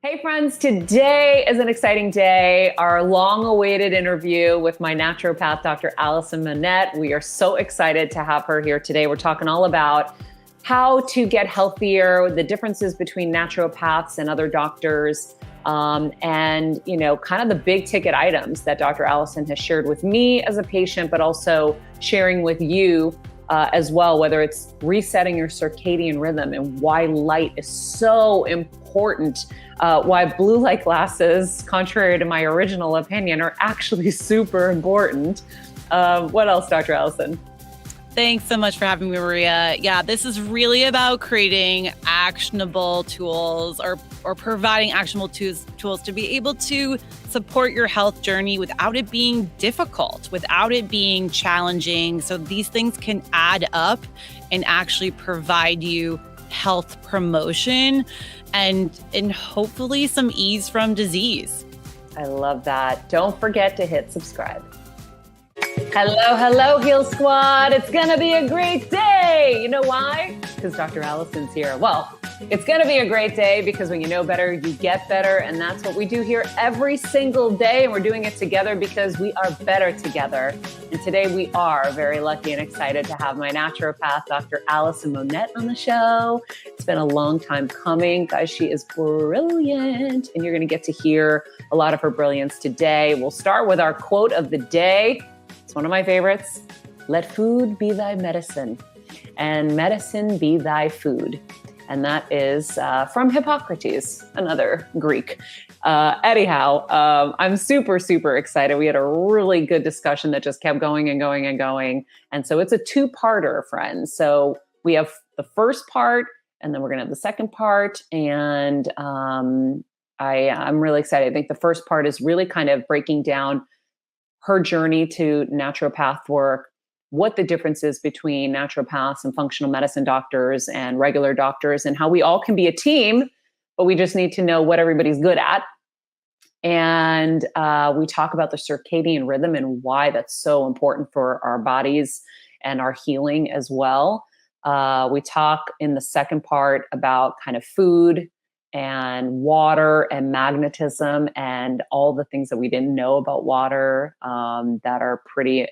Hey friends, today is an exciting day. Our long-awaited interview with my naturopath, Dr. Alison Monette. We are so excited to have her here today. We're talking all about how to get healthier, the differences between naturopaths and other doctors, and kind of the big ticket items that Dr. Alison has shared with me as a patient, but also sharing with you as well, whether it's resetting your circadian rhythm and why light is so important, why blue light glasses, contrary to my original opinion, are actually super important. What else, Dr. Alison? Thanks so much for having me, Maria. Yeah, this is really about creating actionable tools or providing actionable tools to be able to support your health journey without it being difficult, without it being challenging. So these things can add up and actually provide you health promotion and hopefully some ease from disease. I love that. Don't forget to hit subscribe. Hello, Heal Squad. It's going to be a great day. You know why? Because Dr. Alison's here. Well, it's going to be a great day because when you know better, you get better. And that's what we do here every single day. And we're doing it together because we are better together. And today we are very lucky and excited to have my naturopath, Dr. Alison Monette, on the show. It's been a long time coming. Guys, she is brilliant. And you're going to get to hear a lot of her brilliance today. We'll start with our quote of the day. It's one of my favorites. Let food be thy medicine and medicine be thy food. And that is from Hippocrates, another Greek. Anyhow, I'm super, super excited. We had a really good discussion that just kept going and going and going. And so it's a two-parter, friends. So we have the first part, and then we're going to have the second part. And I'm really excited. I think the first part is really kind of breaking down her journey to naturopath work, what the difference is between naturopaths and functional medicine doctors and regular doctors, and how we all can be a team, but we just need to know what everybody's good at. And we talk about the circadian rhythm and why that's so important for our bodies and our healing as well. We talk in the second part about kind of food and water and magnetism and all the things that we didn't know about water that are pretty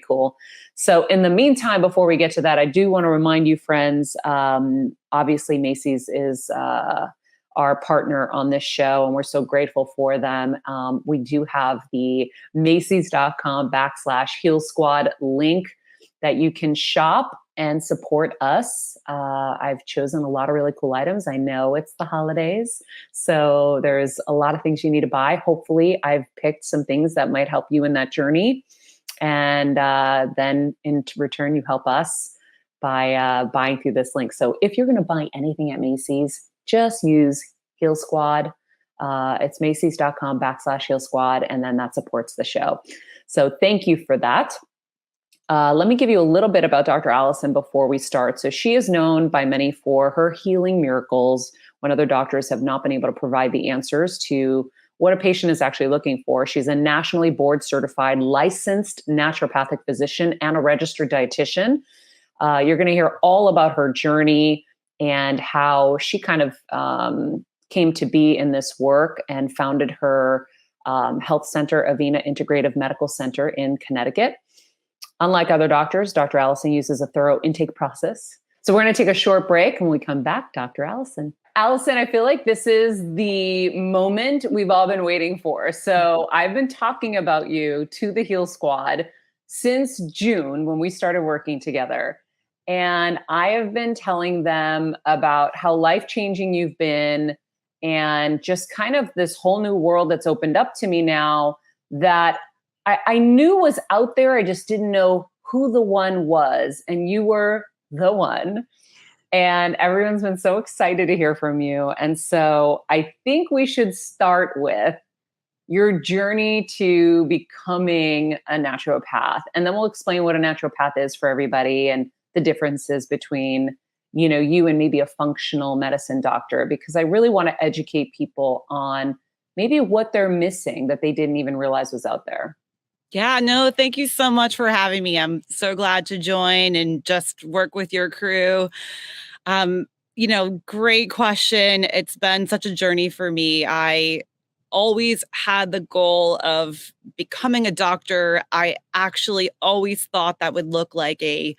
cool. So in the meantime, before we get to that, I do want to remind you, friends, obviously Macy's is our partner on this show, and we're so grateful for them. We do have the Macy's.com/Heal Squad link that you can shop and support us. I've chosen a lot of really cool items. I know it's the holidays, so there's a lot of things you need to buy. Hopefully, I've picked some things that might help you in that journey. And then in return, you help us by buying through this link. So if you're going to buy anything at Macy's, just use Heal Squad. It's Macy's.com/Heal Squad, and then that supports the show. So thank you for that. Let me give you a little bit about Dr. Alison before we start. So she is known by many for her healing miracles when other doctors have not been able to provide the answers to what a patient is actually looking for. She's a nationally board certified licensed naturopathic physician and a registered dietitian. You're going to hear all about her journey and how she kind of came to be in this work and founded her health center, Avena Integrative Medical Center in Connecticut. Unlike other doctors, Dr. Alison uses a thorough intake process. So we're going to take a short break. When we come back, Dr. Alison. Alison, I feel like this is the moment we've all been waiting for. So I've been talking about you to the Heal Squad since June when we started working together. And I have been telling them about how life-changing you've been and just kind of this whole new world that's opened up to me now that I knew was out there. I just didn't know who the one was. And you were the one. And everyone's been so excited to hear from you. And so I think we should start with your journey to becoming a naturopath. And then we'll explain what a naturopath is for everybody and the differences between, you and maybe a functional medicine doctor, because I really want to educate people on maybe what they're missing that they didn't even realize was out there. Yeah, no, thank you so much for having me. I'm so glad to join and just work with your crew. Great question. It's been such a journey for me. I always had the goal of becoming a doctor. I actually always thought that would look like a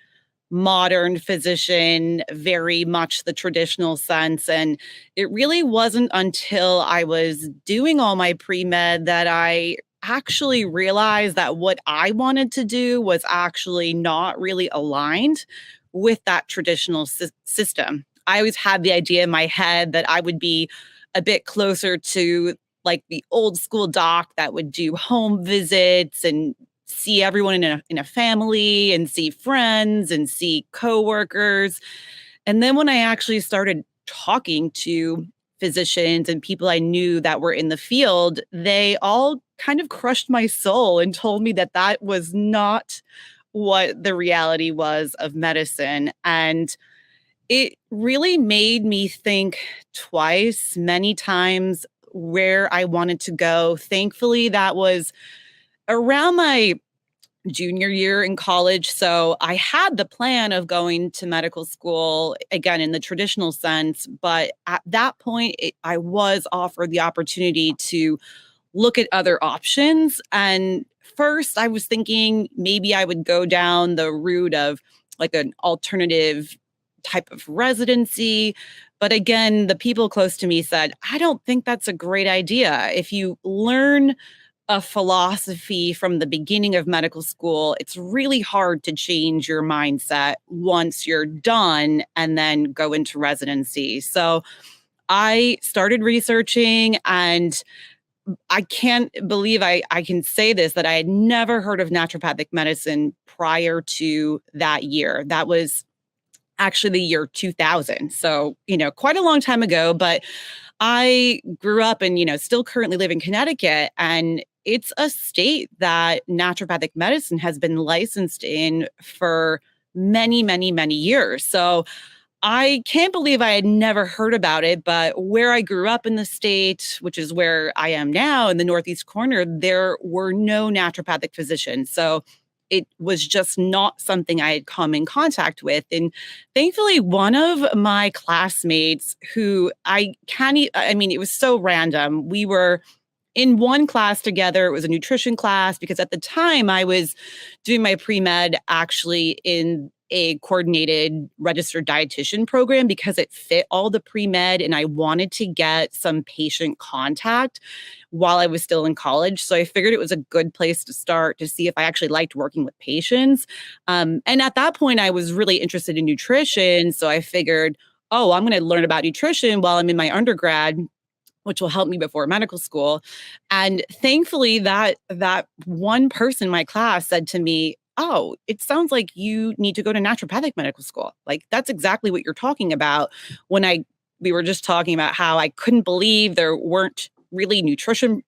modern physician, very much the traditional sense. And it really wasn't until I was doing all my pre-med that I actually realized that what I wanted to do was actually not really aligned with that traditional system. I always had the idea in my head that I would be a bit closer to like the old school doc that would do home visits and see everyone in a family and see friends and see coworkers. And then when I actually started talking to physicians and people I knew that were in the field, they all kind of crushed my soul and told me that that was not what the reality was of medicine. And it really made me think twice, many times, where I wanted to go. Thankfully, that was around my junior year in college. So I had the plan of going to medical school, again, in the traditional sense. But at that point, I was offered the opportunity to look at other options. And first, I was thinking maybe I would go down the route of like an alternative type of residency. But again, the people close to me said, I don't think that's a great idea. If you learn a philosophy from the beginning of medical school, it's really hard to change your mindset once you're done and then go into residency. So I started researching, and I can't believe I can say this, that I had never heard of naturopathic medicine prior to that year. That was actually the year 2000. So, quite a long time ago, but I grew up and, still currently live in Connecticut, and it's a state that naturopathic medicine has been licensed in for many, many, many years. So I can't believe I had never heard about it, but where I grew up in the state, which is where I am now in the Northeast corner, there were no naturopathic physicians. So it was just not something I had come in contact with. And thankfully, one of my classmates who it was so random. We were in one class together. It was a nutrition class because at the time I was doing my pre-med actually in a coordinated registered dietitian program because it fit all the pre-med and I wanted to get some patient contact while I was still in college. So I figured it was a good place to start to see if I actually liked working with patients. And at that point, I was really interested in nutrition. So I figured, oh, I'm going to learn about nutrition while I'm in my undergrad, which will help me before medical school. And thankfully, that one person in my class said to me, oh, it sounds like you need to go to naturopathic medical school. Like, that's exactly what you're talking about. We were just talking about how I couldn't believe there weren't really nutrition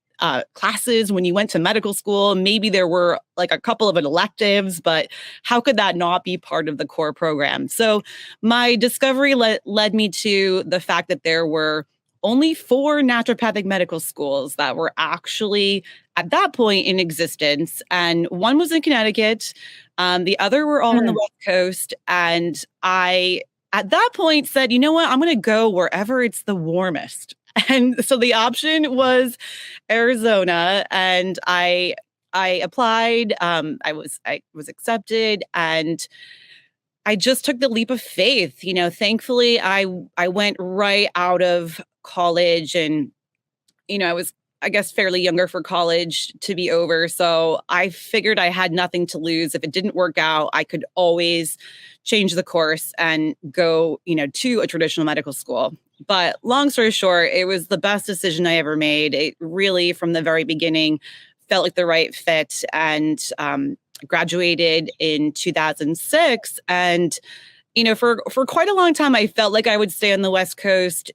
classes when you went to medical school. Maybe there were like a couple of electives, but how could that not be part of the core program? So my discovery led me to the fact that there were only 4 naturopathic medical schools that were actually at that point in existence. And one was in Connecticut. The other were all on the West Coast. And I, at that point, said, you know what, I'm going to go wherever it's the warmest. And so the option was Arizona. And I applied. I was accepted, and I just took the leap of faith. Thankfully, I went right out of college, and I was, I guess, fairly younger for college to be over. So I figured I had nothing to lose. If it didn't work out, I could always change the course and go, to a traditional medical school. But long story short, it was the best decision I ever made. It really, from the very beginning, felt like the right fit. And graduated in 2006. And, for quite a long time, I felt like I would stay on the West Coast,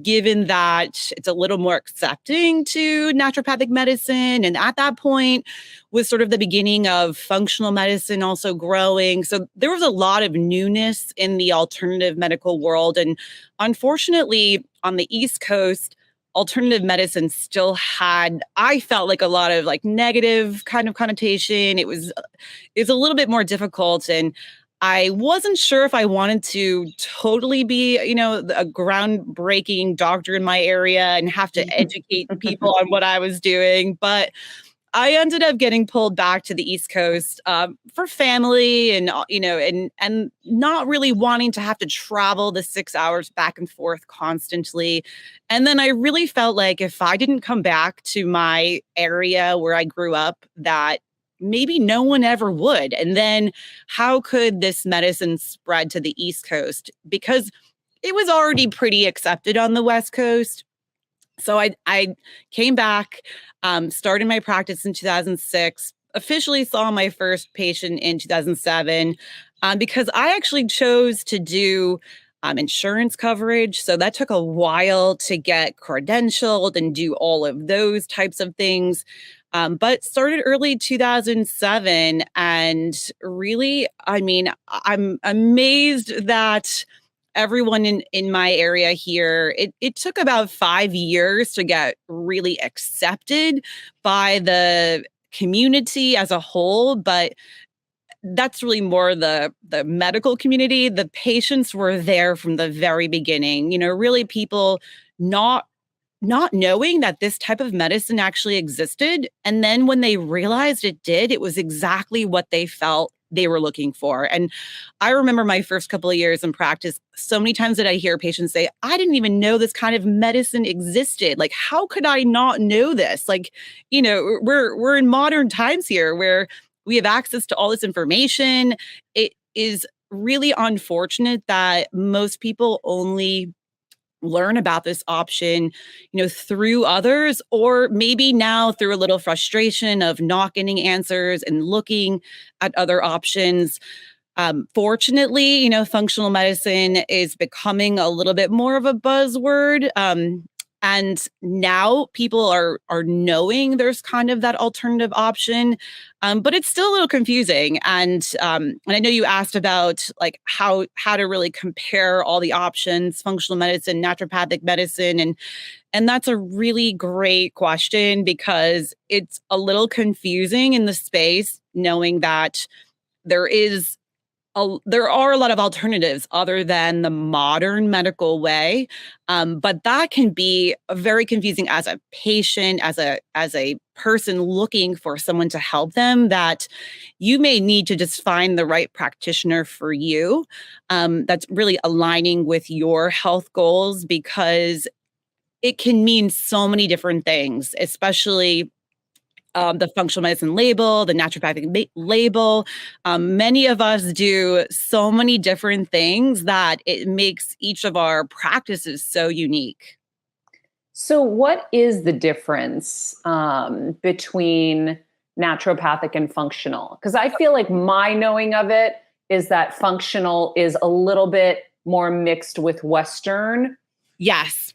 given that it's a little more accepting to naturopathic medicine. And at that point was sort of the beginning of functional medicine also growing. So there was a lot of newness in the alternative medical world. And unfortunately, on the East Coast, alternative medicine still had, I felt like, a lot of like negative kind of connotation. It's a little bit more difficult. And I wasn't sure if I wanted to totally be, a groundbreaking doctor in my area and have to educate people on what I was doing. But I ended up getting pulled back to the East Coast for family, and and not really wanting to have to travel the 6 hours back and forth constantly. And then I really felt like if I didn't come back to my area where I grew up, that maybe no one ever would. And then how could this medicine spread to the East Coast? Because it was already pretty accepted on the West Coast. So I came back, started my practice in 2006, officially saw my first patient in 2007, because I actually chose to do insurance coverage. So that took a while to get credentialed and do all of those types of things. But started early 2007. And really, I mean, I'm amazed that everyone in my area here, it took about 5 years to get really accepted by the community as a whole, but that's really more the medical community. The patients were there from the very beginning. Really people not not knowing that this type of medicine actually existed. And then when they realized it did, it was exactly what they felt they were looking for. And I remember my first couple of years in practice, so many times that I hear patients say, I didn't even know this kind of medicine existed. Like, how could I not know this? Like, we're in modern times here where we have access to all this information. It is really unfortunate that most people only learn about this option, through others, or maybe now through a little frustration of not getting answers and looking at other options. Fortunately, functional medicine is becoming a little bit more of a buzzword. And now people are knowing there's kind of that alternative option, but it's still a little confusing. And I know you asked about like how to really compare all the options, functional medicine, naturopathic medicine, and that's a really great question because it's a little confusing in the space, knowing that there is there are a lot of alternatives other than the modern medical way, but that can be very confusing as a patient, as a person looking for someone to help them. That you may need to just find the right practitioner for you, that's really aligning with your health goals, because it can mean so many different things, especially the functional medicine label, the naturopathic label. Many of us do so many different things that it makes each of our practices so unique. So, what is the difference between naturopathic and functional? Because I feel like my knowing of it is that functional is a little bit more mixed with Western. Yes.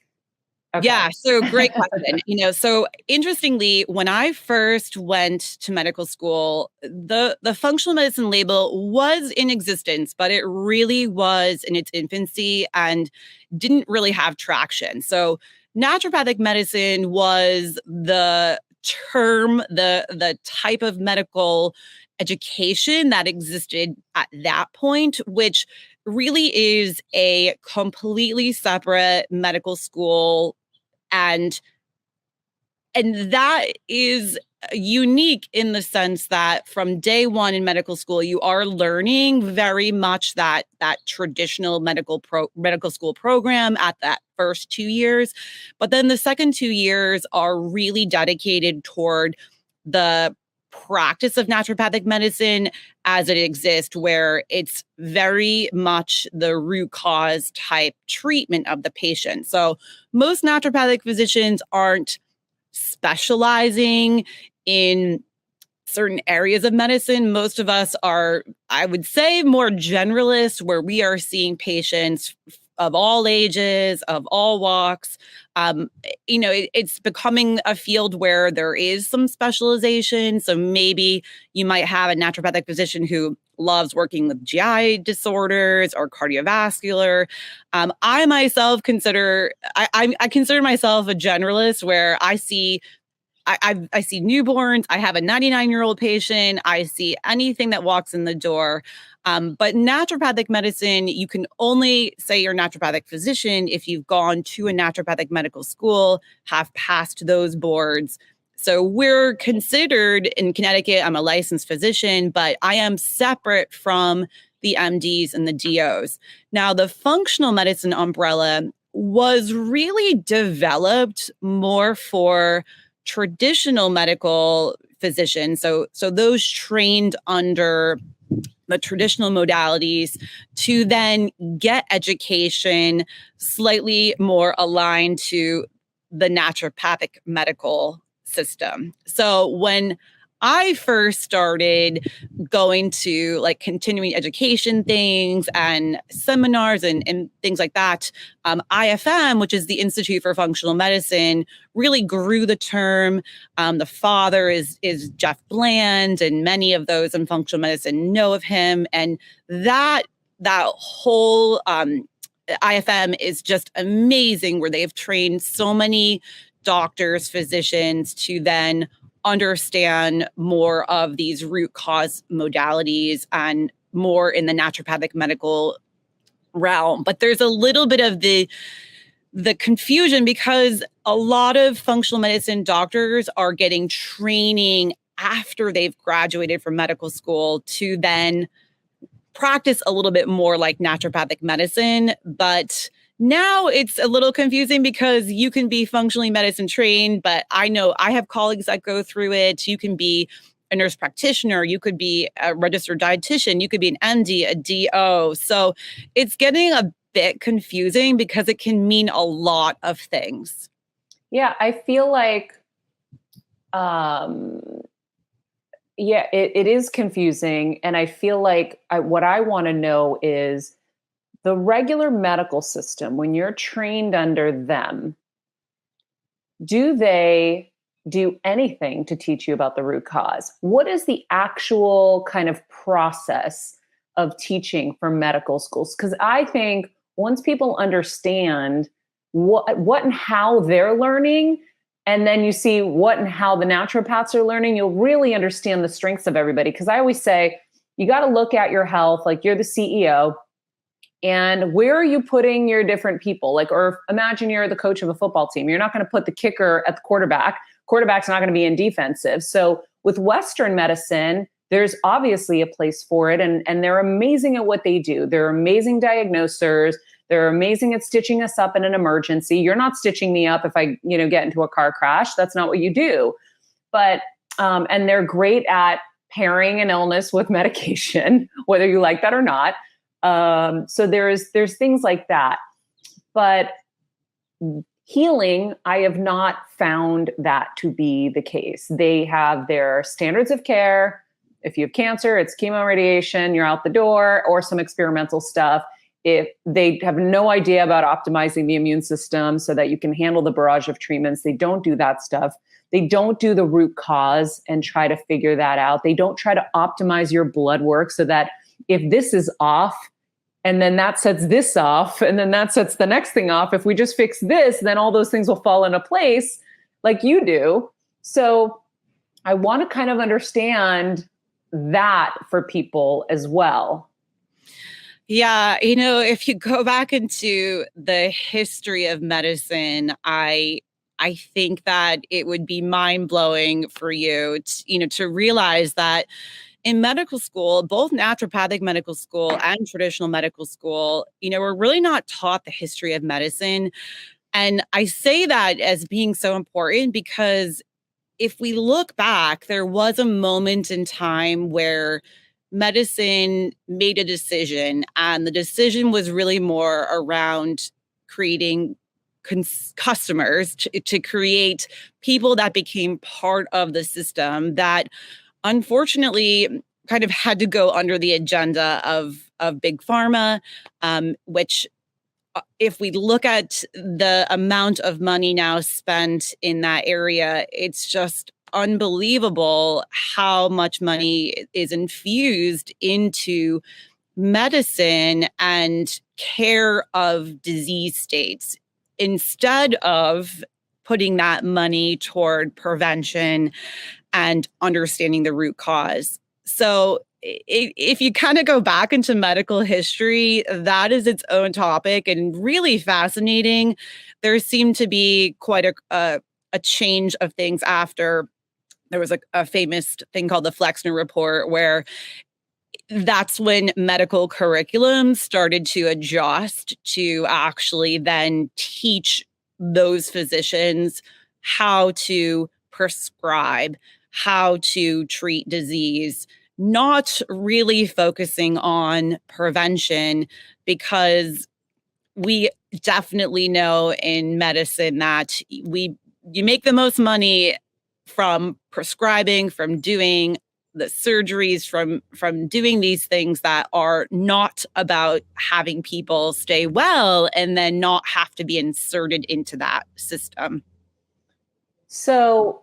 Okay. Yeah. So great question. So interestingly, when I first went to medical school, the functional medicine label was in existence, but it really was in its infancy and didn't really have traction. So naturopathic medicine was the term, the type of medical education that existed at that point, which really is a completely separate medical school, and that is unique in the sense that from day one in medical school, you are learning very much that traditional medical school program at that first 2 years. But then the second 2 years are really dedicated toward the practice of naturopathic medicine as it exists, where it's very much the root cause type treatment of the patient. So most naturopathic physicians aren't specializing in certain areas of medicine. Most of us are, I would say, more generalist, where we are seeing patients of all ages, of all walks. It's becoming a field where there is some specialization. So maybe you might have a naturopathic physician who loves working with GI disorders or cardiovascular. I myself consider myself a generalist, where I see I see newborns. I have a 99-year-old patient. I see anything that walks in the door. But naturopathic medicine, you can only say you're a naturopathic physician if you've gone to a naturopathic medical school, have passed those boards. So we're considered in Connecticut, I'm a licensed physician, but I am separate from the MDs and the DOs. Now, the functional medicine umbrella was really developed more for traditional medical physicians. So those trained under the traditional modalities to then get education slightly more aligned to the naturopathic medical system. So when I first started going to like continuing education things and seminars and things like that, IFM, which is the Institute for Functional Medicine, really grew the term. The father is Jeff Bland, and many of those in functional medicine know of him. And that whole IFM is just amazing, where they've trained so many doctors, physicians to then understand more of these root cause modalities and more in the naturopathic medical realm. But there's a little bit of the confusion because a lot of functional medicine doctors are getting training after they've graduated from medical school to then practice a little bit more like naturopathic medicine. But now it's a little confusing because you can be functionally medicine trained, but I know I have colleagues that go through it. You can be a nurse practitioner, you could be a registered dietitian, you could be an MD, a DO. So it's getting a bit confusing because it can mean a lot of things. Yeah, I feel like, it is confusing. And I feel like what I want to know is the regular medical system, when you're trained under them, do they do anything to teach you about the root cause? What is the actual kind of process of teaching for medical schools? Because I think once people understand what and how they're learning, and then you see what and how the naturopaths are learning, you'll really understand the strengths of everybody. Because I always say, you got to look at your health like you're the CEO. And where are you putting your different people? Like, or imagine you're the coach of a football team. You're not going to put the kicker at the quarterback. Quarterback's not going to be in defensive. So with Western medicine, there's obviously a place for it. And they're amazing at what they do. They're amazing diagnosers. They're amazing at stitching us up in an emergency. You're not stitching me up if I, get into a car crash. That's not what you do. But, and they're great at pairing an illness with medication, whether you like that or not. So there's things like that, but healing, I have not found that to be the case. They have their standards of care. If you have cancer, it's chemo, radiation, you're out the door, or some experimental stuff. If they have no idea about optimizing the immune system so that you can handle the barrage of treatments, they don't do that stuff. They don't do the root cause and try to figure that out. They don't try to optimize your blood work so that if this is off, and then that sets this off, and then that sets the next thing off. If we just fix this, then all those things will fall into place like you do. So I want to kind of understand that for people as well. Yeah, if you go back into the history of medicine, I think that it would be mind-blowing for you to realize that in medical school, both naturopathic medical school and traditional medical school, we're really not taught the history of medicine. And I say that as being so important because if we look back, there was a moment in time where medicine made a decision, and the decision was really more around creating customers to create people that became part of the system that unfortunately kind of had to go under the agenda of big pharma, which if we look at the amount of money now spent in that area, it's just unbelievable how much money is infused into medicine and care of disease states instead of putting that money toward prevention and understanding the root cause. So if you kind of go back into medical history, that is its own topic and really fascinating. There seemed to be quite a change of things after. There was a famous thing called the Flexner Report, where that's when medical curriculum started to adjust to actually then teach those physicians how to prescribe, how to treat disease, not really focusing on prevention, because we definitely know in medicine that you make the most money from prescribing, from doing the surgeries, from doing these things that are not about having people stay well and then not have to be inserted into that system. So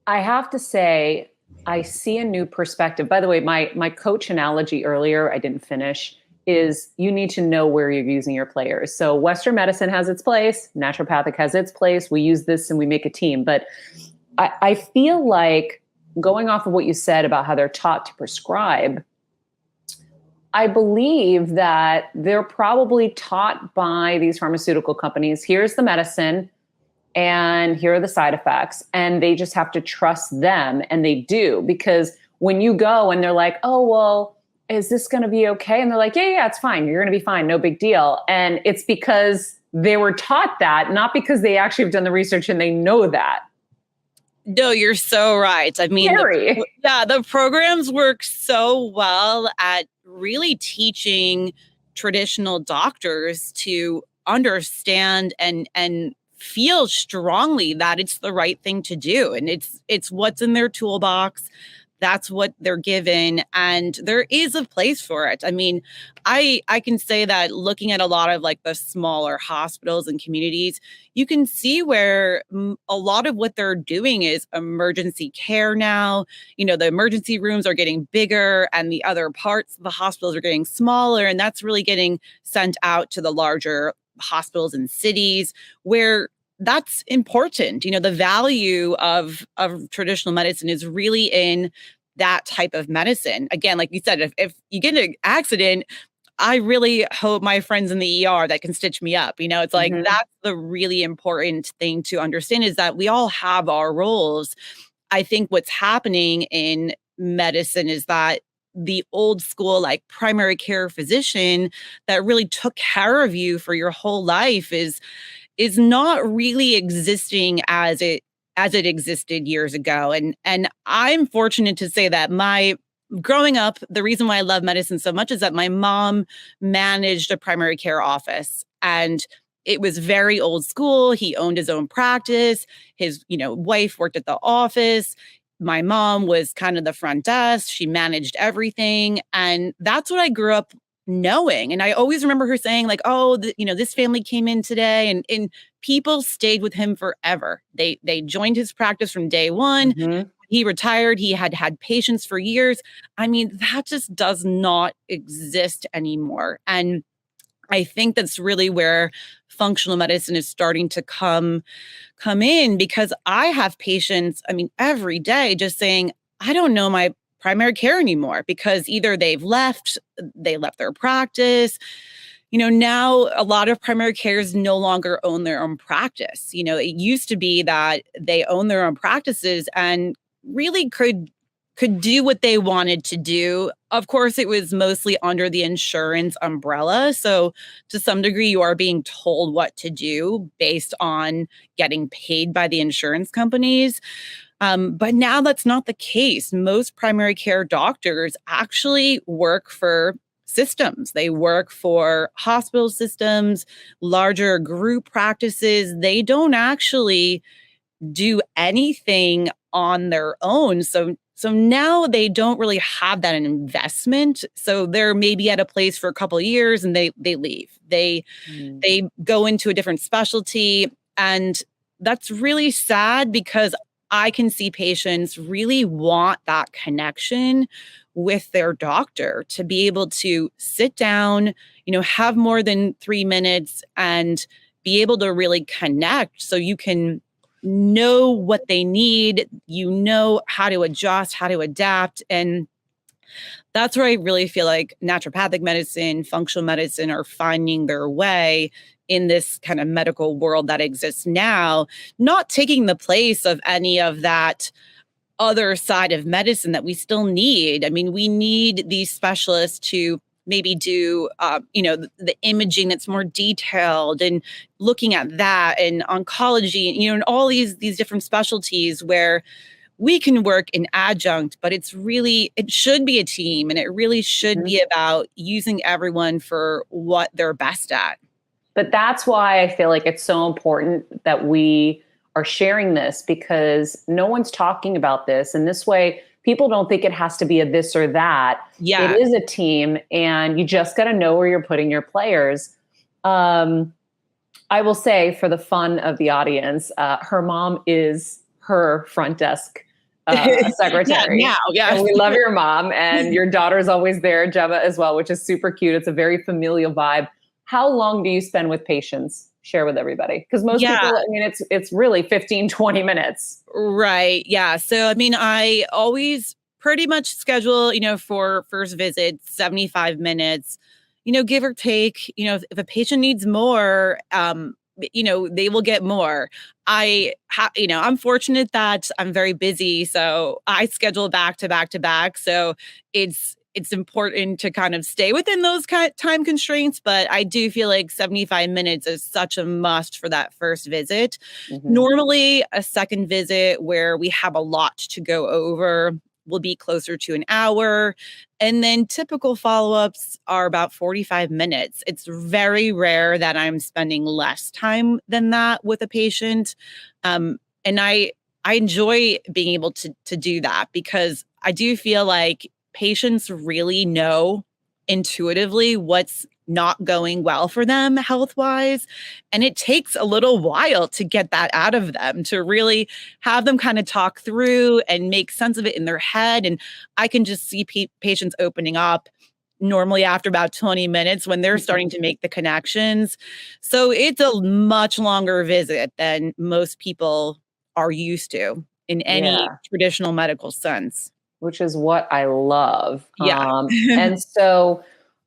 I have to say, I see a new perspective. By the way, my coach analogy earlier, I didn't finish, is you need to know where you're using your players. So Western medicine has its place, naturopathic has its place. We use this and we make a team. But I feel like, going off of what you said about how they're taught to prescribe, I believe that they're probably taught by these pharmaceutical companies, here's the medicine and here are the side effects. And they just have to trust them. And they do, because when you go and they're like, oh, well, is this going to be okay? And they're like, yeah, it's fine. You're going to be fine. No big deal. And it's because they were taught that, not because they actually have done the research and they know that. No, you're so right. I mean, the programs work so well at really teaching traditional doctors to understand and feel strongly that it's the right thing to do. And it's what's in their toolbox. That's what they're given. And there is a place for it. I mean, I can say that looking at a lot of like the smaller hospitals and communities, you can see where a lot of what they're doing is emergency care now. You know, the emergency rooms are getting bigger and the other parts of the hospitals are getting smaller. And that's really getting sent out to the larger hospitals and cities where that's important. You know, the value of traditional medicine is really in that type of medicine. Again, like you said, if you get in an accident, I really hope my friends in the ER that can stitch me up. You know, it's like, that's the really important thing to understand, is that we all have our roles. I think what's happening in medicine is that the old school, like primary care physician that really took care of you for your whole life is not really existing as it existed years ago. And I'm fortunate to say that growing up, the reason why I love medicine so much is that my mom managed a primary care office, and it was very old school. He owned his own practice. His, wife worked at the office. My mom was kind of the front desk. She managed everything. And that's what I grew up knowing. And I always remember her saying like, oh, this family came in today, and people stayed with him forever. They joined his practice from day one. Mm-hmm. He retired. He had patients for years. I mean, that just does not exist anymore. And I think that's really where functional medicine is starting to come in, because I have patients, every day just saying, I don't know my primary care anymore, because either they left their practice. Now a lot of primary cares no longer own their own practice. It used to be that they own their own practices and really could do what they wanted to do. Of course, it was mostly under the insurance umbrella. So to some degree, you are being told what to do based on getting paid by the insurance companies. But now that's not the case. Most primary care doctors actually work for systems. They work for hospital systems, larger group practices. They don't actually do anything on their own. So now they don't really have that investment. So they're maybe at a place for a couple of years and they leave. They go into a different specialty. And that's really sad, because I can see patients really want that connection with their doctor, to be able to sit down, have more than 3 minutes and be able to really connect, so you can know what they need, you know how to adjust, how to adapt. And that's where I really feel like naturopathic medicine, functional medicine are finding their way in this kind of medical world that exists now, not taking the place of any of that other side of medicine that we still need. I mean, we need these specialists to maybe do, the imaging that's more detailed and looking at that, and oncology, and all these different specialties where we can work in adjunct, but it should be a team, and it really should be about using everyone for what they're best at. But that's why I feel like it's so important that we are sharing this, because no one's talking about this. And this way, people don't think it has to be a this or that. Yeah. It is a team, and you just got to know where you're putting your players. I will say, for the fun of the audience, her mom is her front desk secretary. Yeah. And we love your mom, and your daughter's always there, Gemma, as well, which is super cute. It's a very familial vibe. How long do you spend with patients? Share with everybody. Because most people, I mean, it's really 15, 20 minutes. Right. Yeah. So, I mean, I always pretty much schedule, for first visit, 75 minutes, give or take. If a patient needs more, they will get more. I'm fortunate that I'm very busy, so I schedule back to back to back. So it's important to kind of stay within those time constraints, but I do feel like 75 minutes is such a must for that first visit. Normally, a second visit where we have a lot to go over will be closer to an hour. And then typical follow-ups are about 45 minutes. It's very rare that I'm spending less time than that with a patient. And I enjoy being able to do that, because I do feel like patients really know intuitively what's not going well for them health-wise. And it takes a little while to get that out of them, to really have them kind of talk through and make sense of it in their head. And I can just see patients opening up normally after about 20 minutes when they're starting to make the connections. So it's a much longer visit than most people are used to in any traditional medical sense. Which is what I love. Yeah. And so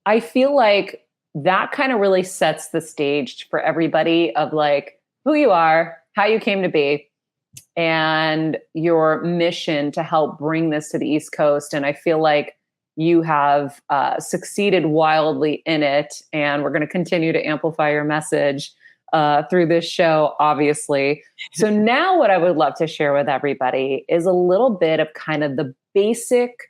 I feel like that kind of really sets the stage for everybody of like who you are, how you came to be, and your mission to help bring this to the East Coast. And I feel like you have succeeded wildly in it. And we're going to continue to amplify your message through this show, obviously. So now what I would love to share with everybody is a little bit of kind of the basic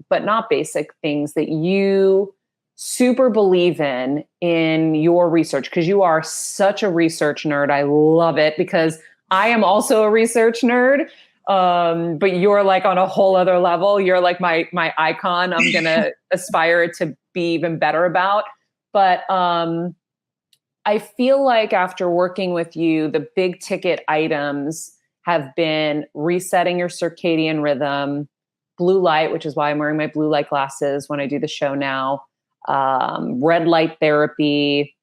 but not basic things that you super believe in your research, because you are such a research nerd. I love it, because I am also a research nerd. But you're like on a whole other level. You're like my icon. I'm going to aspire to be even better about. But I feel like after working with you, the big ticket items have been resetting your circadian rhythm, blue light, which is why I'm wearing my blue light glasses when I do the show now, red light therapy,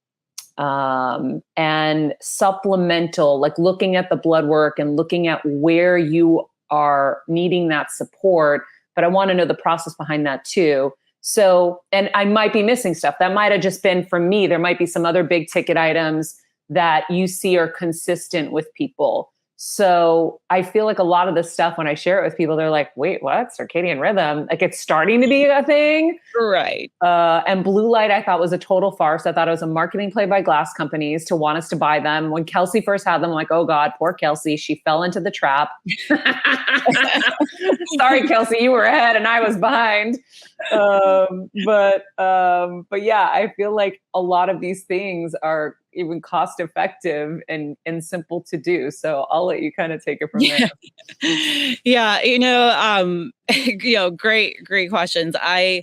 and supplemental, like looking at the blood work and looking at where you are needing that support. But I want to know the process behind that too. So, and I might be missing stuff. That might have just been from me. There might be some other big ticket items that you see are consistent with people. So I feel like a lot of this stuff, when I share it with people, they're like, wait, what? Circadian rhythm? Like, it's starting to be a thing. Right. And blue light, I thought was a total farce. I thought it was a marketing play by glass companies to want us to buy them. When Kelsey first had them, I'm like, oh God, poor Kelsey. She fell into the trap. Sorry, Kelsey, you were ahead and I was behind. But yeah, I feel like a lot of these things are even cost effective and simple to do. So I'll let you kind of take it from there. Yeah. Great questions. I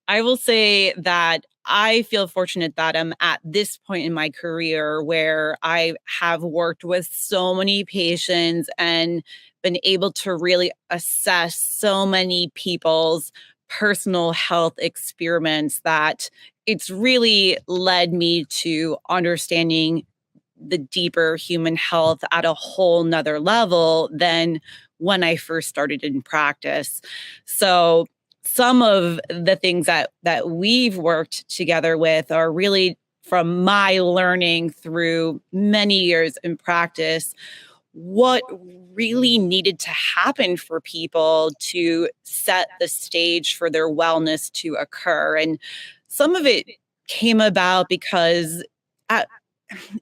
will say that I feel fortunate that I'm at this point in my career where I have worked with so many patients and been able to really assess so many people's personal health experiments that it's really led me to understanding the deeper human health at a whole nother level than when I first started in practice. So some of the things that we've worked together with are really from my learning through many years in practice, what really needed to happen for people to set the stage for their wellness to occur. And some of it came about because, at,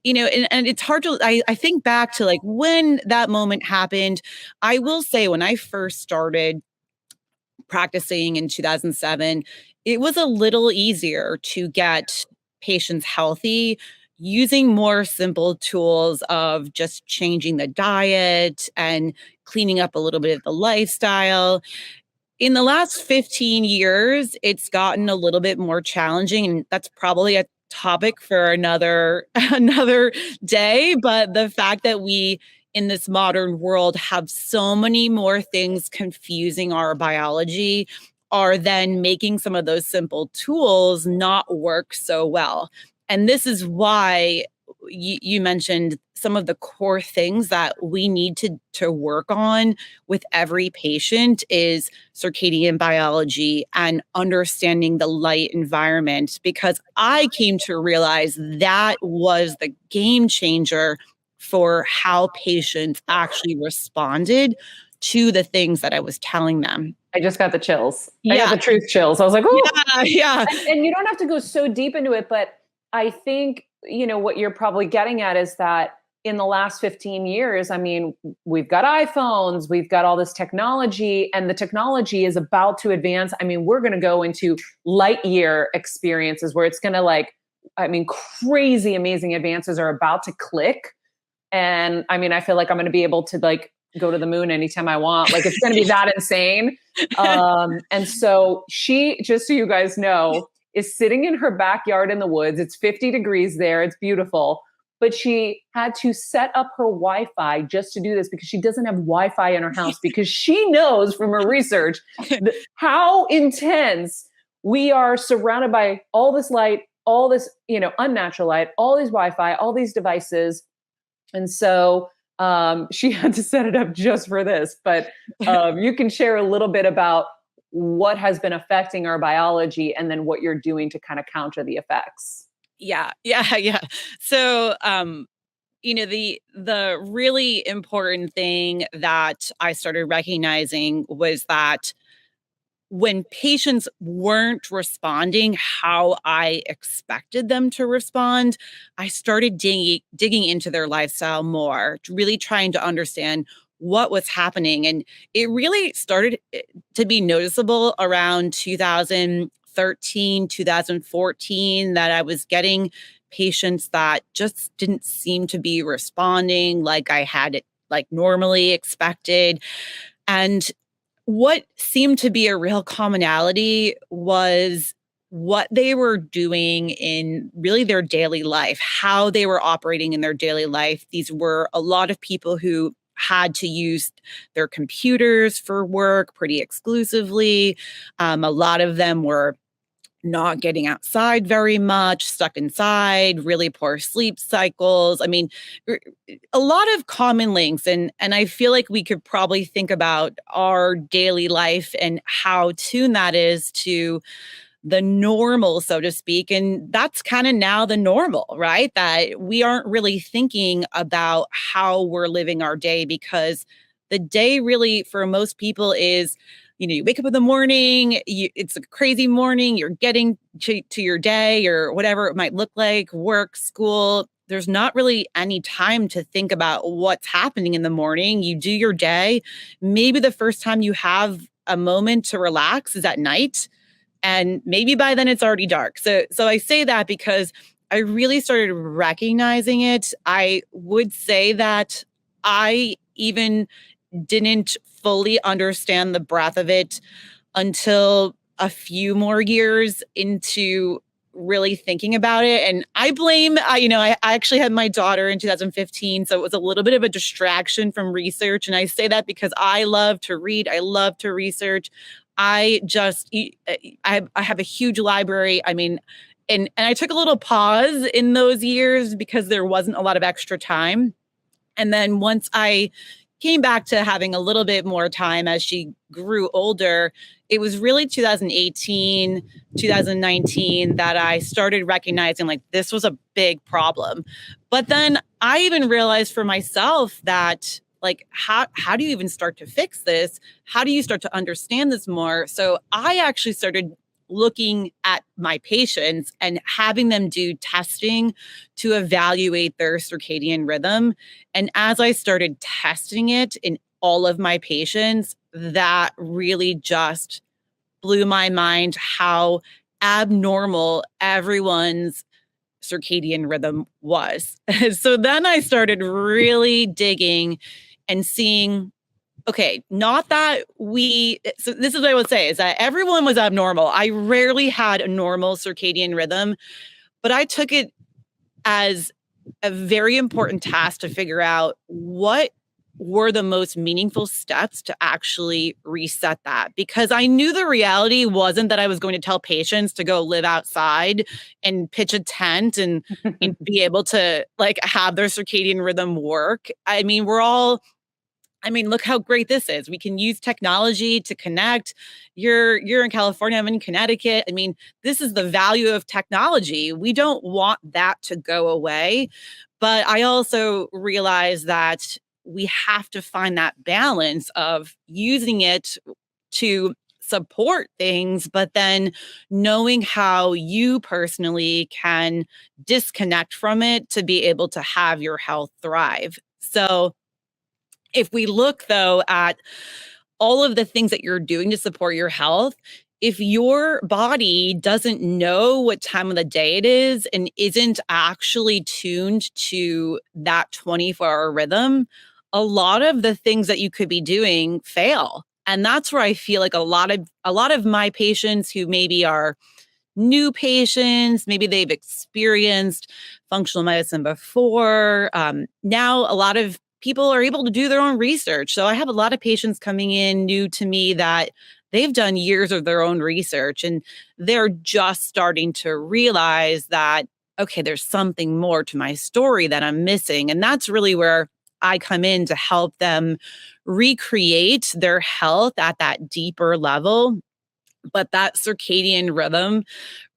and it's hard to, I think back to like when that moment happened. I will say when I first started practicing in 2007, it was a little easier to get patients healthy using more simple tools of just changing the diet and cleaning up a little bit of the lifestyle. In the last 15 years, it's gotten a little bit more challenging, and that's probably a topic for another another day, but the fact that we in this modern world have so many more things confusing our biology are then making some of those simple tools not work so well. And this is why you mentioned some of the core things that we need to work on with every patient is circadian biology and understanding the light environment, because I came to realize that was the game changer for how patients actually responded to the things that I was telling them. I just got the chills. I Yeah. got the truth chills. I was like, oh, Yeah. and you don't have to go so deep into it, but I think, what you're probably getting at is that in the last 15 years, I mean, we've got iPhones, we've got all this technology, and the technology is about to advance. I mean, we're going to go into light year experiences where it's going to crazy, amazing advances are about to click. And I mean, I feel like I'm going to be able to go to the moon anytime I want. Like, it's going to be that insane. And so she, just so you guys know, is sitting in her backyard in the woods. It's 50 degrees there. It's beautiful. But she had to set up her Wi-Fi just to do this because she doesn't have Wi-Fi in her house, because she knows from her research how intense we are surrounded by all this light, all this, unnatural light, all these Wi-Fi, all these devices. And so she had to set it up just for this. But you can share a little bit about what has been affecting our biology and then what you're doing to kind of counter the effects. Yeah. So, the really important thing that I started recognizing was that when patients weren't responding how I expected them to respond, I started digging into their lifestyle more, really trying to understand what was happening. And it really started to be noticeable around 2013, 2014, that I was getting patients that just didn't seem to be responding like I had it like normally expected. And what seemed to be a real commonality was what they were doing in really their daily life, how they were operating in their daily life. These were a lot of people who had to use their computers for work pretty exclusively. A lot of them were not getting outside very much, stuck inside, really poor sleep cycles. I mean, a lot of common links. And I feel like we could probably think about our daily life and how tuned that is to the normal, so to speak. And that's kind of now the normal, right? That we aren't really thinking about how we're living our day, because the day really for most people is, you wake up in the morning, it's a crazy morning, you're getting to your day or whatever it might look like, work, school. There's not really any time to think about what's happening in the morning. You do your day. Maybe the first time you have a moment to relax is at night. And maybe by then it's already dark. So I say that because I really started recognizing it. I would say that I even didn't fully understand the breadth of it until a few more years into really thinking about it. And I blame, I actually had my daughter in 2015, so it was a little bit of a distraction from research. And I say that because I love to read. I love to research. I have a huge library. I mean, and I took a little pause in those years because there wasn't a lot of extra time. And then once I came back to having a little bit more time as she grew older, it was really 2018, 2019 that I started recognizing like this was a big problem. But then I even realized for myself that like how do you even start to fix this? How do you start to understand this more? So I actually started looking at my patients and having them do testing to evaluate their circadian rhythm. And as I started testing it in all of my patients, that really just blew my mind how abnormal everyone's circadian rhythm was. So then I started really digging and seeing, okay, not that so this is what I would say is that everyone was abnormal. I rarely had a normal circadian rhythm, but I took it as a very important task to figure out what were the most meaningful steps to actually reset that. Because I knew the reality wasn't that I was going to tell patients to go live outside and pitch a tent and be able to like have their circadian rhythm work. I mean, look how great this is. We can use technology to connect. You're in California, I'm in Connecticut. I mean, this is the value of technology. We don't want that to go away. But I also realize that we have to find that balance of using it to support things, but then knowing how you personally can disconnect from it to be able to have your health thrive. So if we look though at all of the things that you're doing to support your health, if your body doesn't know what time of the day it is and isn't actually tuned to that 24-hour rhythm, a lot of the things that you could be doing fail. And that's where I feel like a lot of my patients who maybe are new patients, maybe they've experienced functional medicine before. Now, a lot of people are able to do their own research. So I have a lot of patients coming in new to me that they've done years of their own research and they're just starting to realize that, okay, there's something more to my story that I'm missing. And that's really where I come in to help them recreate their health at that deeper level. But that circadian rhythm,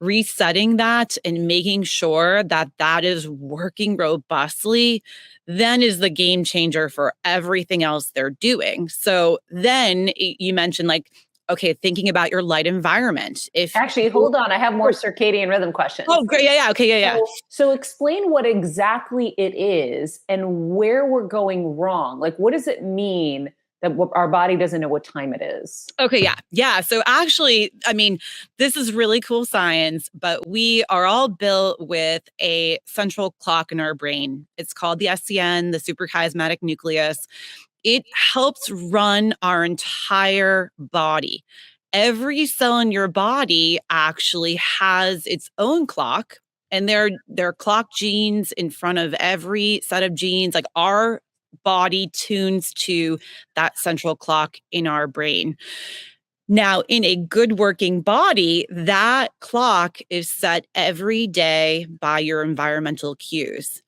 resetting that and making sure that that is working robustly, then is the game changer for everything else they're doing. So then you mentioned like, okay, thinking about your light environment. Actually, hold on. I have more circadian rhythm questions. Oh, great. Yeah. Okay. Yeah. So explain what exactly it is and where we're going wrong. Like, what does it mean that our body doesn't know what time it is? Okay. Yeah. Yeah. So actually, I mean, this is really cool science, but we are all built with a central clock in our brain. It's called the SCN, the suprachiasmatic nucleus. It helps run our entire body. Every cell in your body actually has its own clock, and there are clock genes in front of every set of genes. Like our body tunes to that central clock in our brain. Now, in a good working body, that clock is set every day by your environmental cues.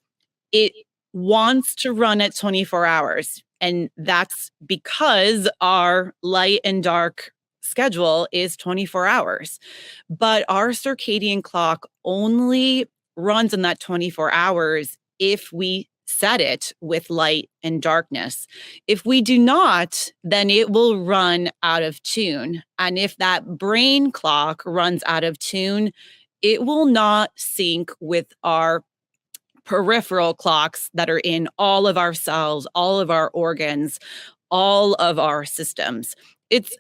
It wants to run at 24 hours. And that's because our light and dark schedule is 24 hours. But our circadian clock only runs in that 24 hours if we set it with light and darkness. If we do not, then it will run out of tune. And if that brain clock runs out of tune, it will not sync with our peripheral clocks that are in all of our cells, all of our organs, all of our systems. It's,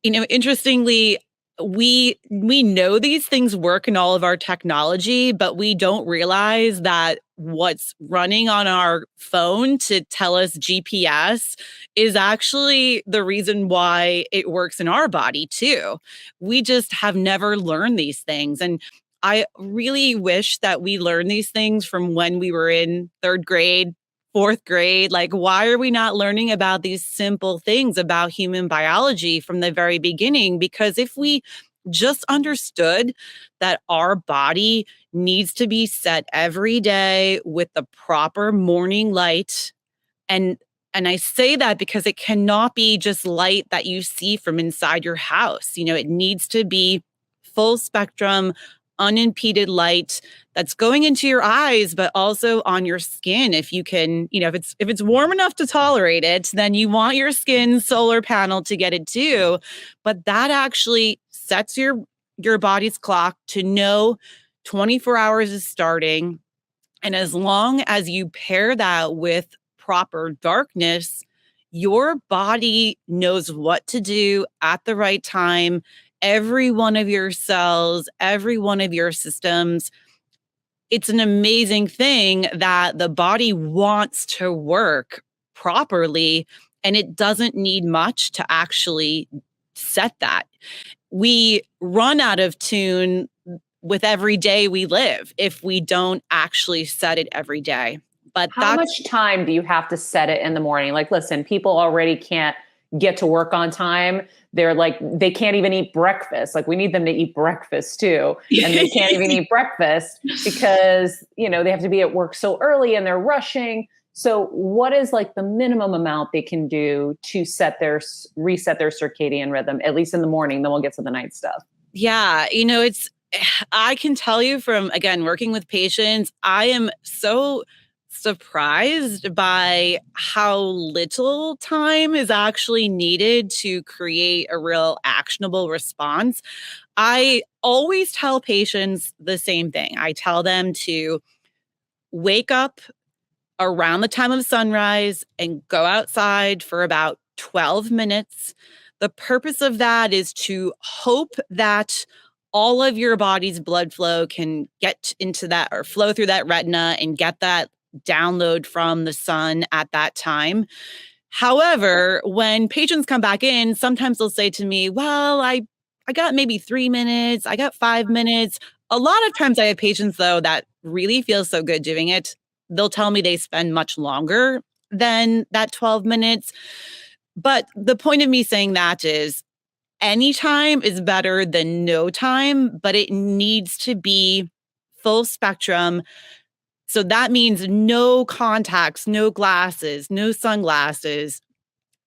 interestingly, we know these things work in all of our technology, but we don't realize that what's running on our phone to tell us GPS is actually the reason why it works in our body too. We just have never learned these things. And I really wish that we learned these things from when we were in third grade, fourth grade. Like, why are we not learning about these simple things about human biology from the very beginning? Because if we just understood that our body needs to be set every day with the proper morning light. And I say that because it cannot be just light that you see from inside your house. It needs to be full spectrum, unimpeded light that's going into your eyes, but also on your skin. If you can, if it's warm enough to tolerate it, then you want your skin's solar panel to get it too. But that actually sets your body's clock to know 24 hours is starting. And as long as you pair that with proper darkness, your body knows what to do at the right time. Every one of your cells, every one of your systems. It's an amazing thing that the body wants to work properly, and it doesn't need much to actually set that. We run out of tune with every day we live if we don't actually set it every day. But how much time do you have to set it in the morning? Like, listen, people already can't get to work on time. They're like, they can't even eat breakfast. Like, we need them to eat breakfast too. And they can't even eat breakfast because, they have to be at work so early and they're rushing. So what is like the minimum amount they can do to reset their circadian rhythm, at least in the morning? Then we'll get to the night stuff. Yeah. I can tell you from, again, working with patients, I am so surprised by how little time is actually needed to create a real actionable response. I always tell patients the same thing. I tell them to wake up around the time of sunrise and go outside for about 12 minutes. The purpose of that is to hope that all of your body's blood flow can get into that or flow through that retina and get that download from the sun at that time. However, when patients come back in, sometimes they'll say to me, well, I got maybe 3 minutes, I got 5 minutes. A lot of times I have patients, though, that really feel so good doing it. They'll tell me they spend much longer than that 12 minutes. But the point of me saying that is any time is better than no time, but it needs to be full spectrum. So that means no contacts, no glasses, no sunglasses,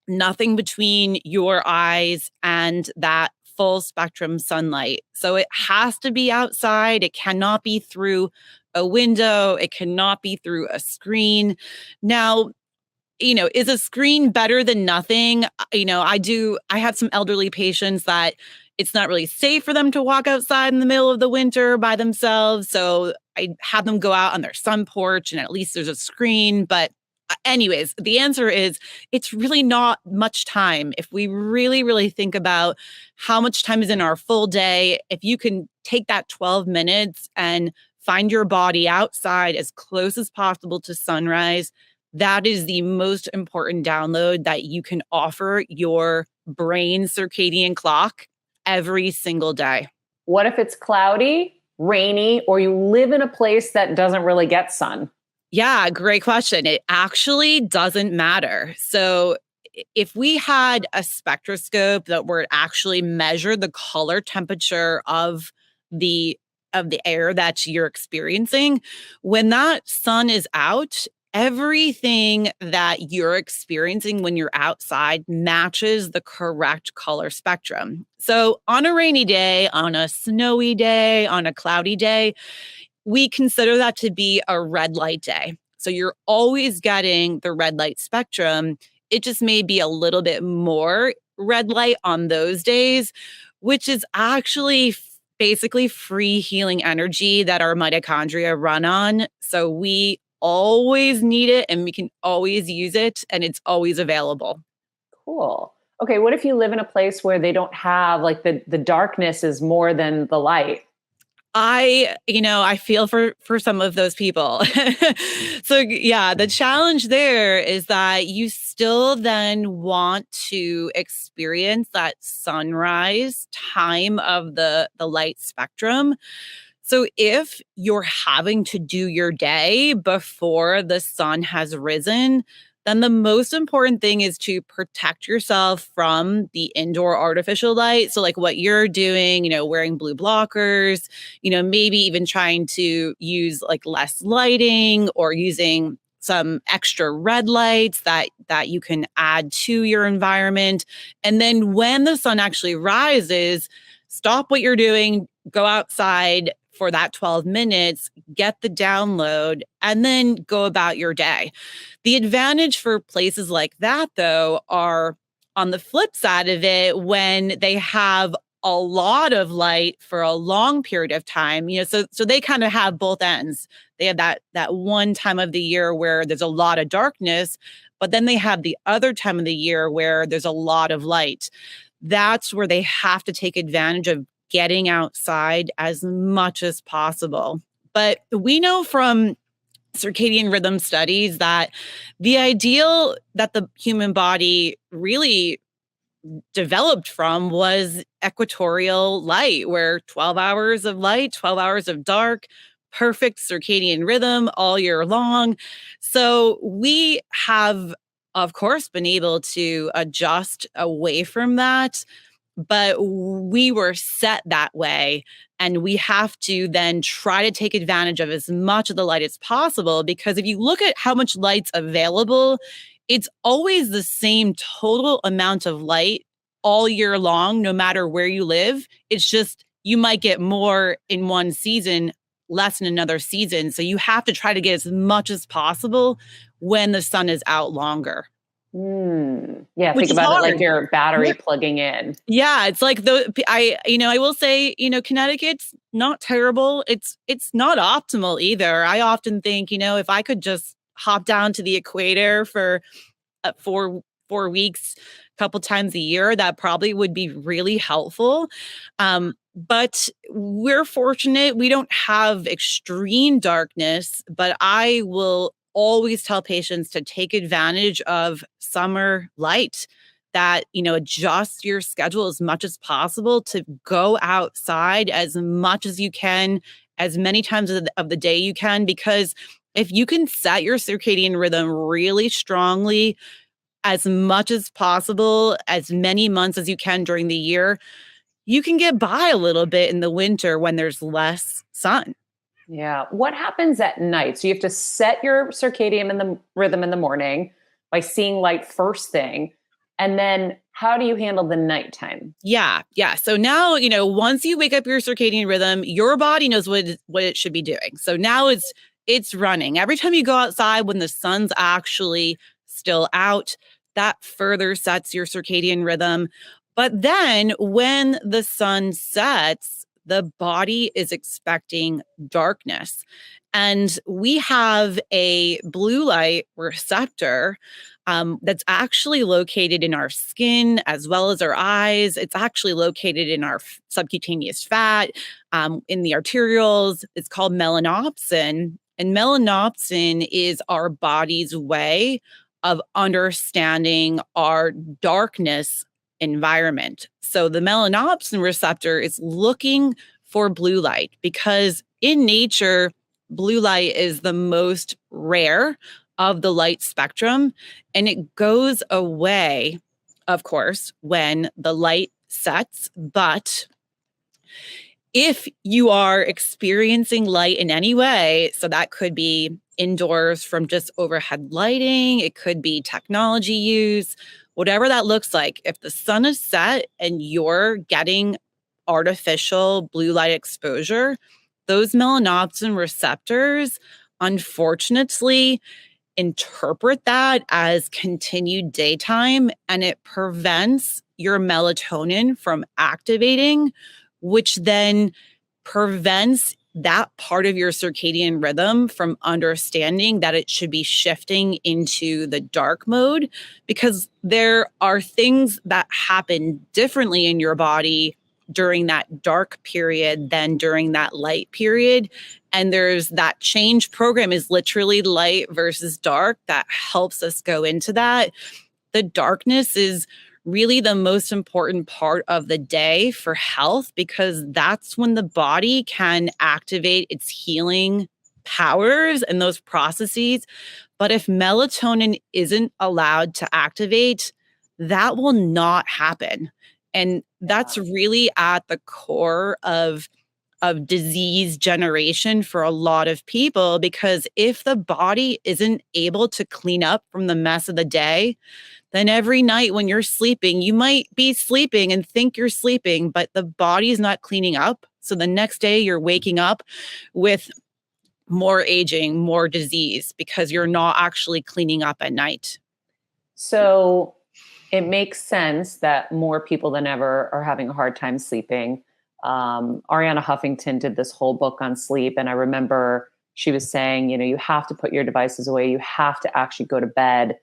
nothing between your eyes and that full spectrum sunlight. So it has to be outside. It cannot be through a window. It cannot be through a screen. Now, is a screen better than nothing? I have some elderly patients that it's not really safe for them to walk outside in the middle of the winter by themselves. So I have them go out on their sun porch and at least there's a screen. But anyways, the answer is it's really not much time. If we really, really think about how much time is in our full day, if you can take that 12 minutes and find your body outside as close as possible to sunrise, that is the most important download that you can offer your brain circadian clock every single day. What if it's cloudy, rainy, or you live in a place that doesn't really get sun? Yeah, great question. It actually doesn't matter. So if we had a spectroscope that were actually measure the color temperature of the air that you're experiencing, when that sun is out, everything that you're experiencing when you're outside matches the correct color spectrum. So on a rainy day, on a snowy day, on a cloudy day, we consider that to be a red light day. So you're always getting the red light spectrum. It just may be a little bit more red light on those days, which is actually basically free healing energy that our mitochondria run on. So we always need it and we can always use it and it's always available. Cool. Okay. What if you live in a place where they don't have like the darkness is more than the light? I feel for some of those people. So yeah, the challenge there is that you still then want to experience that sunrise time of the light spectrum. So if you're having to do your day before the sun has risen, then the most important thing is to protect yourself from the indoor artificial light. So like what you're doing, wearing blue blockers, maybe even trying to use like less lighting or using some extra red lights that you can add to your environment. And then when the sun actually rises, stop what you're doing, go outside for that 12 minutes, get the download, and then go about your day. The advantage for places like that, though, are on the flip side of it, when they have a lot of light for a long period of time, so they kind of have both ends. They have that one time of the year where there's a lot of darkness, but then they have the other time of the year where there's a lot of light. That's where they have to take advantage of getting outside as much as possible. But we know from circadian rhythm studies that the ideal that the human body really developed from was equatorial light, where 12 hours of light, 12 hours of dark, perfect circadian rhythm all year long. So we have, of course, been able to adjust away from that, but we were set that way. And we have to then try to take advantage of as much of the light as possible, because if you look at how much light's available, it's always the same total amount of light all year long, no matter where you live. It's just you might get more in one season, less in another season. So you have to try to get as much as possible when the sun is out longer. Yeah, Which think is about hard. it like your battery plugging in. Yeah, it's like I will say, Connecticut's not terrible. It's not optimal either. I often think, if I could just hop down to the equator for 4 weeks, a couple times a year, that probably would be really helpful. But we're fortunate. We don't have extreme darkness, but I will always tell patients to take advantage of summer light, that, adjust your schedule as much as possible to go outside as much as you can, as many times of the day you can, because if you can set your circadian rhythm really strongly as much as possible, as many months as you can during the year, you can get by a little bit in the winter when there's less sun. Yeah. What happens at night? So you have to set your circadian rhythm in the morning by seeing light first thing. And then how do you handle the nighttime? Yeah. So now, once you wake up your circadian rhythm, your body knows what it should be doing. So now it's running. Every time you go outside when the sun's actually still out, that further sets your circadian rhythm. But then when the sun sets, the body is expecting darkness. And we have a blue light receptor that's actually located in our skin as well as our eyes. It's actually located in our subcutaneous fat, in the arterioles. It's called melanopsin. And melanopsin is our body's way of understanding our darkness environment. So the melanopsin receptor is looking for blue light, because in nature, blue light is the most rare of the light spectrum, and it goes away, of course, when the light sets. But if you are experiencing light in any way, so that could be indoors from just overhead lighting, it could be technology use, whatever that looks like, if the sun is set and you're getting artificial blue light exposure, those melanopsin receptors, unfortunately, interpret that as continued daytime, and it prevents your melatonin from activating, which then prevents that part of your circadian rhythm from understanding that it should be shifting into the dark mode, because there are things that happen differently in your body during that dark period than during that light period. And there's that change program is literally light versus dark that helps us go into that. The darkness is really the most important part of the day for health, because that's when the body can activate its healing powers and those processes. But if melatonin isn't allowed to activate, that will not happen. And that's really at the core of disease generation for a lot of people, because if the body isn't able to clean up from the mess of the day, then every night when you're sleeping, you might be sleeping and think you're sleeping, but the body's not cleaning up. So the next day you're waking up with more aging, more disease, because you're not actually cleaning up at night. So it makes sense that more people than ever are having a hard time sleeping. Ariana Huffington did this whole book on sleep. And I remember she was saying, you have to put your devices away. You have to actually go to bed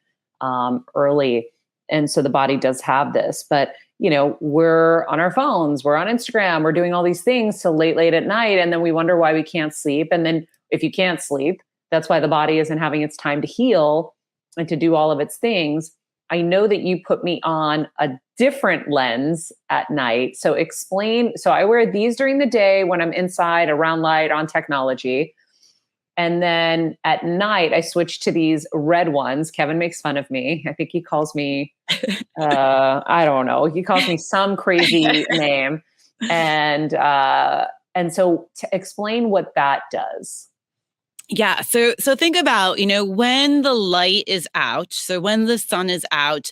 early. And so the body does have this. But, we're on our phones, we're on Instagram, we're doing all these things till late at night. And then we wonder why we can't sleep. And then if you can't sleep, that's why the body isn't having its time to heal and to do all of its things. I know that you put me on a different lens at night. So explain. So I wear these during the day when I'm inside, around light, on technology. And then at night, I switch to these red ones. Kevin makes fun of me. I think he calls me, I don't know. He calls me some crazy name. And so to explain what that does. Yeah. So think about, when the light is out, so when the sun is out,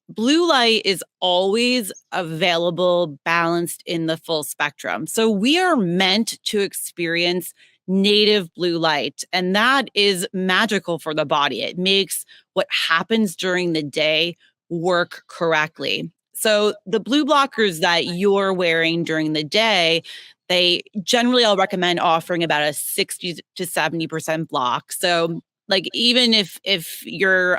blue light is always available, balanced in the full spectrum. So we are meant to experience native blue light, and that is magical for the body. It makes what happens during the day work correctly. So the blue blockers that you're wearing during the day, I'll recommend offering about a 60 to 70% block. So like, even if you're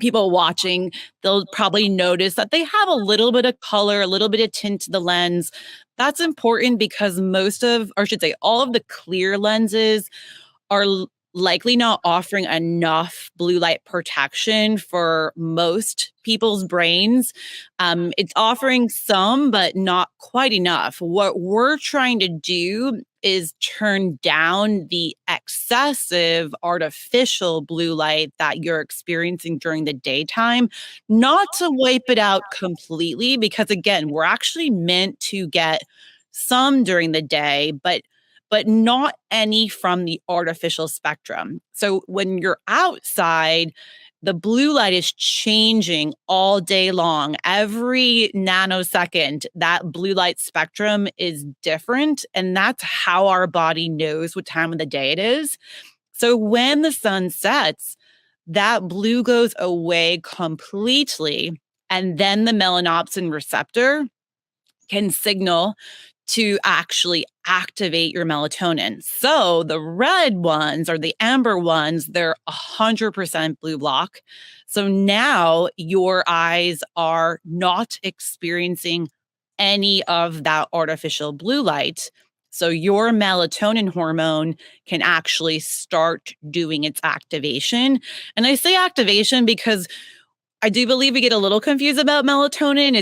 people watching, they'll probably notice that they have a little bit of color, a little bit of tint to the lens. That's important because all of the clear lenses are likely not offering enough blue light protection for most people's brains. It's offering some, but not quite enough. What we're trying to do is turn down the excessive artificial blue light that you're experiencing during the daytime, not to wipe it out completely, because again, we're actually meant to get some during the day, but not any from the artificial spectrum. So when you're outside, the blue light is changing all day long. Every nanosecond, that blue light spectrum is different. And that's how our body knows what time of the day it is. So when the sun sets, that blue goes away completely. And then the melanopsin receptor can signal to actually activate your melatonin. So the red ones, or the amber ones, they're 100% blue block. So now your eyes are not experiencing any of that artificial blue light. So your melatonin hormone can actually start doing its activation. And I say activation because I do believe we get a little confused about melatonin.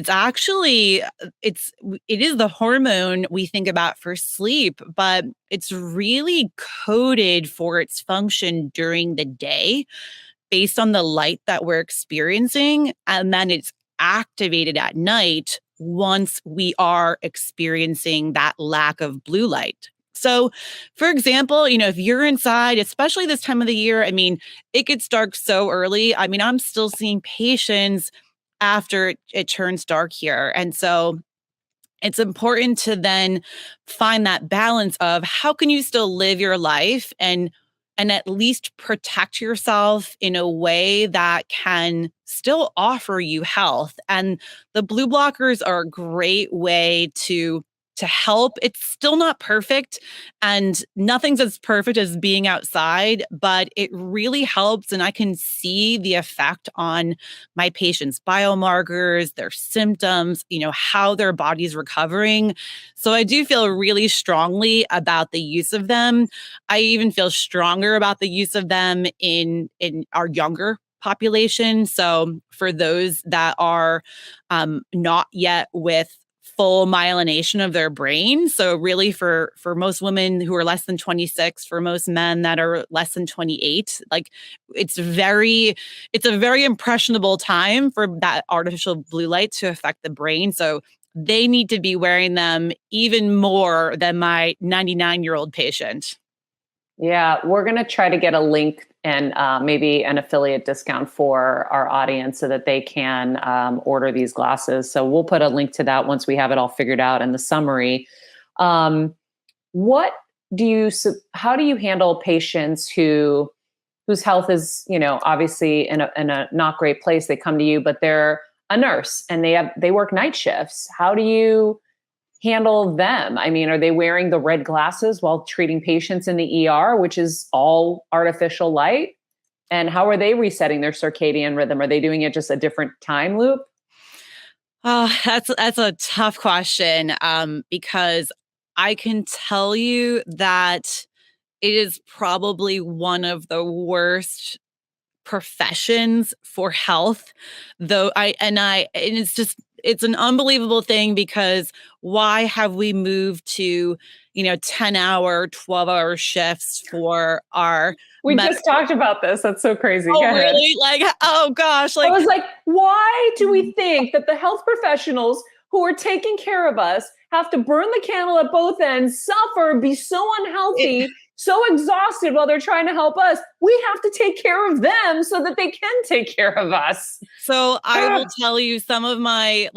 It is the hormone we think about for sleep, but it's really coded for its function during the day based on the light that we're experiencing. And then it's activated at night once we are experiencing that lack of blue light. So, for example, if you're inside, especially this time of the year, it gets dark so early. I'm still seeing patients after it turns dark here. And so it's important to then find that balance of how can you still live your life and at least protect yourself in a way that can still offer you health. And the blue blockers are a great way to help. It's still not perfect, and nothing's as perfect as being outside, but it really helps. And I can see the effect on my patients' biomarkers, their symptoms, how their body's recovering. So I do feel really strongly about the use of them. I even feel stronger about the use of them in our younger population. So for those that are not yet with full myelination of their brain. So really for most women who are less than 26, for most men that are less than 28, like it's a very impressionable time for that artificial blue light to affect the brain. So they need to be wearing them even more than my 99-year-old patient. Yeah, we're going to try to get a link and maybe an affiliate discount for our audience so that they can order these glasses. So we'll put a link to that once we have it all figured out in the summary. What do you, how do you handle patients whose health is, obviously in a not great place? They come to you, but they're a nurse and they work night shifts. How do you handle them? I mean, are they wearing the red glasses while treating patients in the ER, which is all artificial light? And how are they resetting their circadian rhythm? Are they doing it just a different time loop? Oh, that's a tough question, because I can tell you that it is probably one of the worst professions for health, though it's an unbelievable thing because why have we moved to 10-hour 12-hour shifts for our We just talked about this. That's so crazy. Oh, Go ahead. really? Like, oh gosh, I like was like, why do we think that the health professionals who are taking care of us have to burn the candle at both ends, suffer, be so unhealthy, so exhausted while they're trying to help us? We have to take care of them so that they can take care of us. So I will tell you, some of my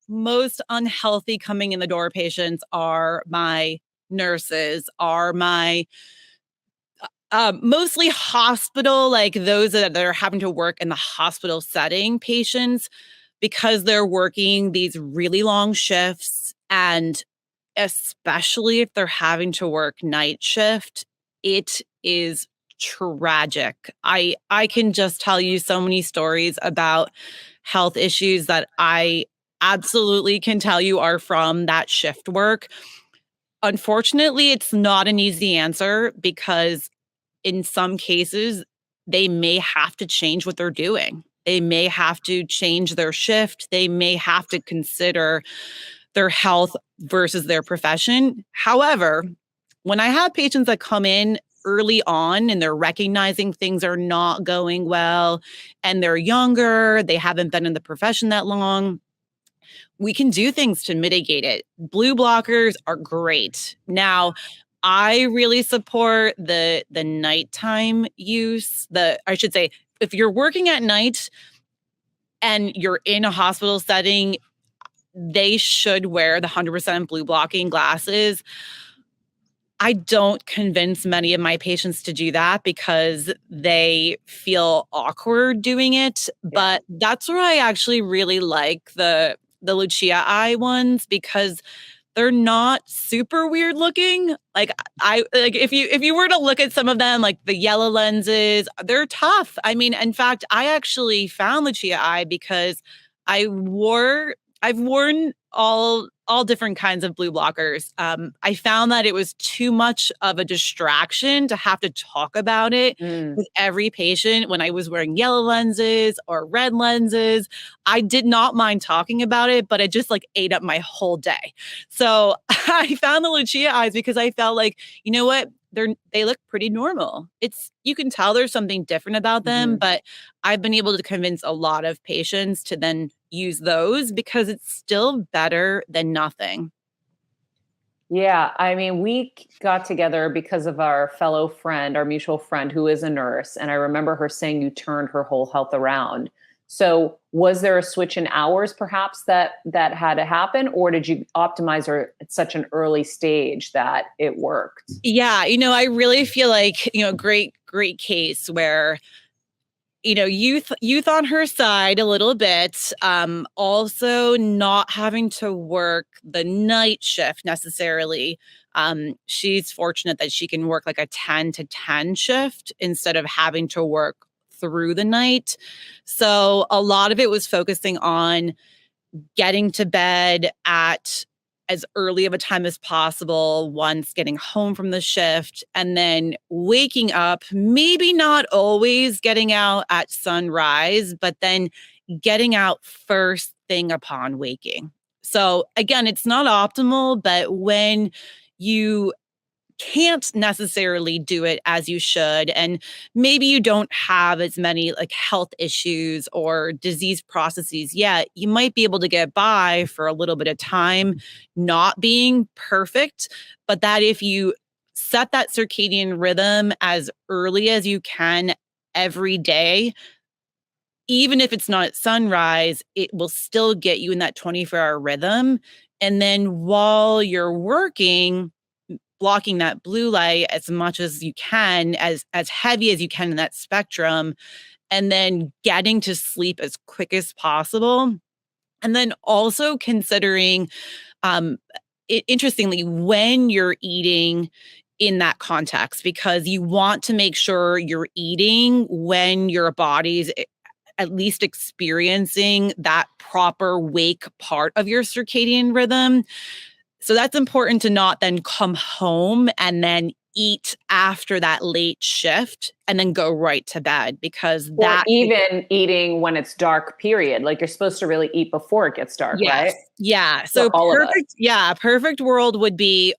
most unhealthy coming in the door patients are my nurses, are my mostly hospital, like those that are having to work in the hospital setting patients, because they're working these really long shifts, and especially if they're having to work night shift, it is tragic. I can just tell you so many stories about health issues that I absolutely can tell you are from that shift work. Unfortunately, it's not an easy answer because in some cases, they may have to change what they're doing. They may have to change their shift. They may have to consider their health versus their profession. However, when I have patients that come in early on and they're recognizing things are not going well and they're younger, they haven't been in the profession that long, we can do things to mitigate it. Blue blockers are great. Now, I really support the nighttime use. I should say, if you're working at night and you're in a hospital setting, they should wear the 100% blue blocking glasses. I don't convince many of my patients to do that because they feel awkward doing it. But that's where I actually really like the Lucia Eye ones because they're not super weird looking. If you were to look at some of them, like the yellow lenses, they're tough. I mean, in fact, I actually found Lucia Eye because I've worn all different kinds of blue blockers. I found that it was too much of a distraction to have to talk about it with every patient when I was wearing yellow lenses or red lenses. I did not mind talking about it, but it just ate up my whole day. So I found the Lucia Eyes because I felt like, you know what? They look pretty normal. You can tell there's something different about them, but I've been able to convince a lot of patients to then use those because it's still better than nothing. Yeah, I mean, we got together because of our fellow friend, our mutual friend who is a nurse. And I remember her saying you turned her whole health around. So was there a switch in hours perhaps that had to happen, or did you optimize her at such an early stage that it worked? Yeah, I really feel like, great case where youth on her side a little bit, also not having to work the night shift necessarily. She's fortunate that she can work like a 10 to 10 shift instead of having to work through the night. So a lot of it was focusing on getting to bed at as early of a time as possible once getting home from the shift, and then waking up, maybe not always getting out at sunrise, but then getting out first thing upon waking. So again, it's not optimal, but when you can't necessarily do it as you should, and maybe you don't have as many like health issues or disease processes yet, you might be able to get by for a little bit of time not being perfect, but that if you set that circadian rhythm as early as you can every day, even if it's not at sunrise, it will still get you in that 24-hour rhythm. And then while you're working, blocking that blue light as much as you can, as heavy as you can in that spectrum, and then getting to sleep as quick as possible. And then also considering, um, interestingly, when you're eating in that context, because you want to make sure you're eating when your body's at least experiencing that proper wake part of your circadian rhythm. So that's important to not then come home and then eat after that late shift and then go right to bed, because Or that even eating when it's dark, period. Like you're supposed to really eat before it gets dark, yes. right? Yeah. For So all of us. perfect world would be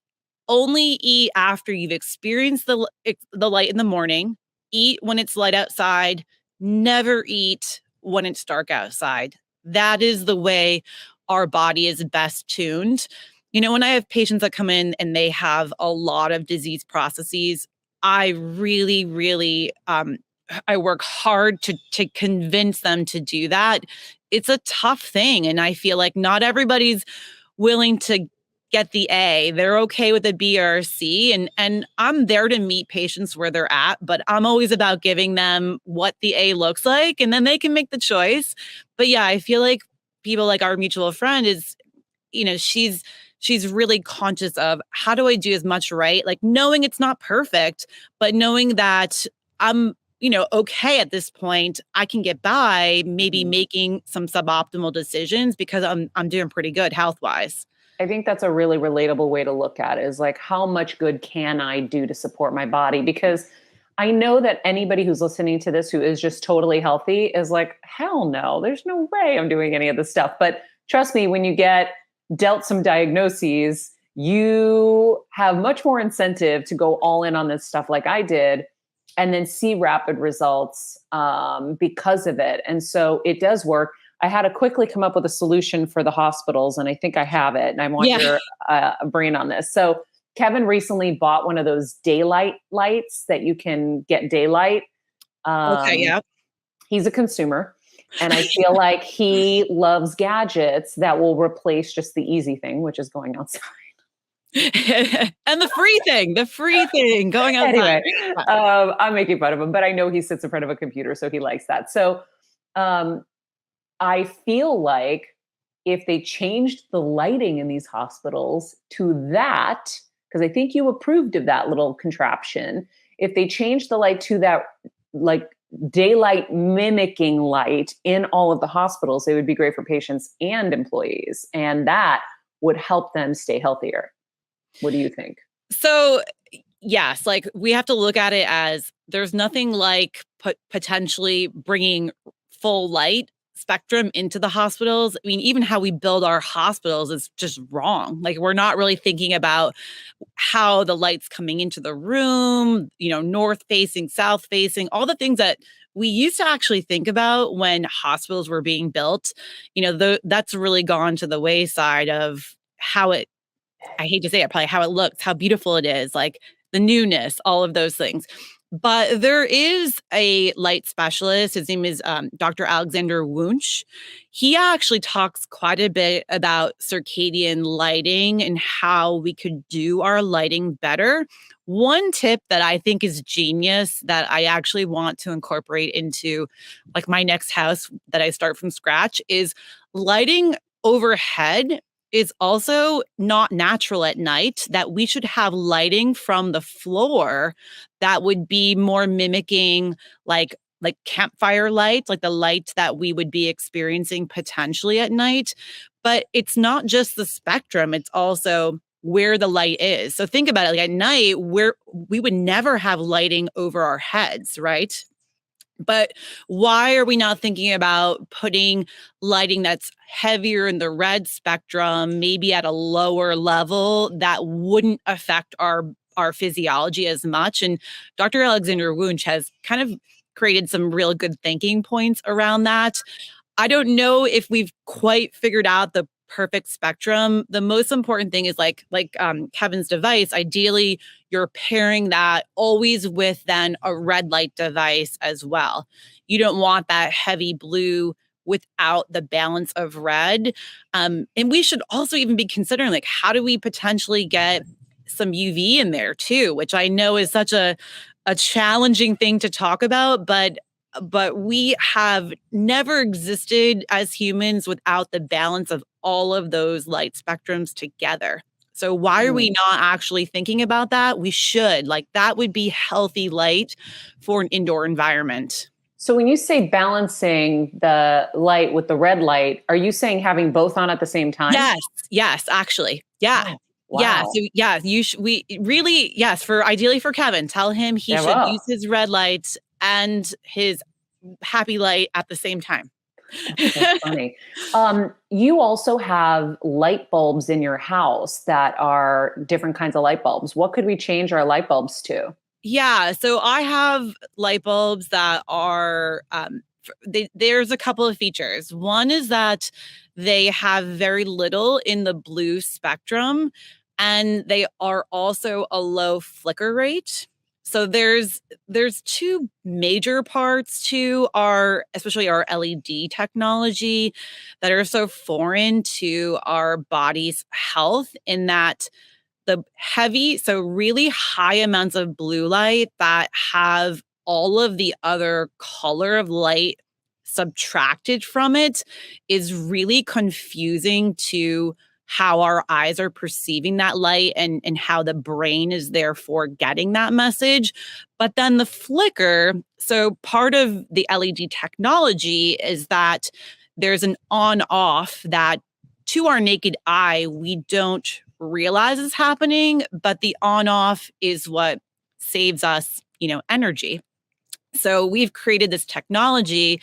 only eat after you've experienced the light in the morning, eat when it's light outside, never eat when it's dark outside. That is the way our body is best tuned. When I have patients that come in and they have a lot of disease processes, I really, really, I work hard to convince them to do that. It's a tough thing, and I feel like not everybody's willing to get the A. They're okay with a B or a C, and I'm there to meet patients where they're at, but I'm always about giving them what the A looks like, and then they can make the choice. But yeah, I feel like people like our mutual friend is, she's really conscious of, how do I do as much right? Like knowing it's not perfect, but knowing that I'm, okay at this point, I can get by maybe making some suboptimal decisions because I'm doing pretty good health-wise. I think that's a really relatable way to look at it, is like, how much good can I do to support my body? Because I know that anybody who's listening to this who is just totally healthy is like, hell no, there's no way I'm doing any of this stuff. But trust me, when you get dealt some diagnoses, you have much more incentive to go all in on this stuff like I did, and then see rapid results because of it. And so it does work. I had to quickly come up with a solution for the hospitals, and I think I have it. And I want your brain on this. So Kevin recently bought one of those daylight lights that you can get daylight. Okay, yeah. He's a consumer, and I feel like he loves gadgets that will replace just the easy thing, which is going outside. And the free thing going outside. Anyway, I'm making fun of him, but I know he sits in front of a computer, so he likes that. So I feel like if they changed the lighting in these hospitals to that, because I think you approved of that little contraption, if they changed the light to that, like daylight mimicking light in all of the hospitals, it would be great for patients and employees. And that would help them stay healthier. What do you think? So yes, like we have to look at it as there's nothing like potentially bringing full light spectrum into the hospitals. I mean, even how we build our hospitals is just wrong. Like we're not really thinking about how the light's coming into the room, north facing, south facing, all the things that we used to actually think about when hospitals were being built. That's really gone to the wayside of how it, I hate to say it, probably how it looks, how beautiful it is, like the newness, all of those things. But there is a light specialist. His name is Dr. Alexander Wunsch. He actually talks quite a bit about circadian lighting and how we could do our lighting better. One tip that I think is genius that I actually want to incorporate into like my next house that I start from scratch is lighting overhead is also not natural at night, that we should have lighting from the floor that would be more mimicking like campfire light, like the light that we would be experiencing potentially at night. But it's not just the spectrum, it's also where the light is. So think about it, like at night, we would never have lighting over our heads, right? But why are we not thinking about putting lighting that's heavier in the red spectrum, maybe at a lower level that wouldn't affect our physiology as much? And Dr. Alexander Wunsch has kind of created some real good thinking points around that. I don't know if we've quite figured out the perfect spectrum. The most important thing is Kevin's device. Ideally, you're pairing that always with then a red light device as well. You don't want that heavy blue without the balance of red. And we should also even be considering, like, how do we potentially get some UV in there too, which I know is such a challenging thing to talk about, but we have never existed as humans without the balance of all of those light spectrums together. So why are we not actually thinking about that? We should. Like, that would be healthy light for an indoor environment. So when you say balancing the light with the red light, are you saying having both on at the same time? Yes, actually. Yeah. Oh, wow. Yeah. So yeah, we really, yes, ideally for Kevin, tell him he should use his red lights and his happy light at the same time. That's funny. You also have light bulbs in your house that are different kinds of light bulbs. What could we change our light bulbs to? Yeah. So I have light bulbs that are, there's a couple of features. One is that they have very little in the blue spectrum, and they are also a low flicker rate. So there's two major parts to especially our LED technology, that are so foreign to our body's health, in that the heavy, so really high amounts of blue light that have all of the other color of light subtracted from it is really confusing to how our eyes are perceiving that light, and how the brain is therefore getting that message. But then the flicker, so part of the LED technology is that there's an on-off that to our naked eye, we don't realize is happening, but the on-off is what saves us, energy. So we've created this technology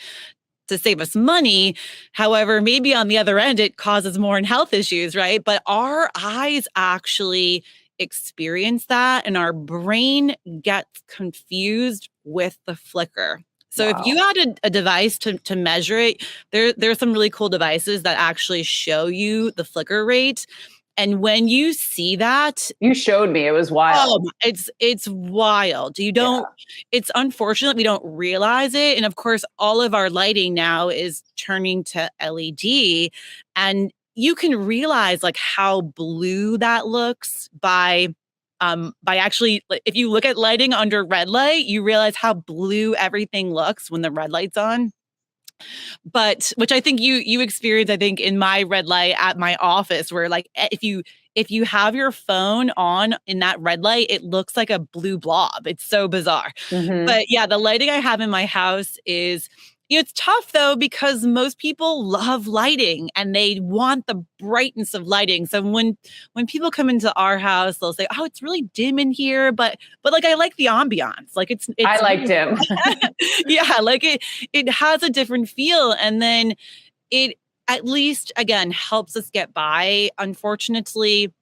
to save us money. However, maybe on the other end, it causes more health issues, right? But our eyes actually experience that, and our brain gets confused with the flicker. So if you had a device to measure it, there's some really cool devices that actually show you the flicker rate. And when you see that, you showed me, it was wild. Oh, it's wild. It's unfortunate we don't realize it. And of course, all of our lighting now is turning to LED, and you can realize like how blue that looks by actually, if you look at lighting under red light, you realize how blue everything looks when the red light's on. But which I think you experience, I think, in my red light at my office, where like if you have your phone on in that red light, it looks like a blue blob. It's so bizarre. Mm-hmm. But yeah, the lighting I have in my house is, it's tough though, because most people love lighting and they want the brightness of lighting. So when people come into our house, they'll say, "Oh, it's really dim in here," but like I like the ambiance. Like it's I like dim. Yeah, like it has a different feel, and then it at least again helps us get by. Unfortunately,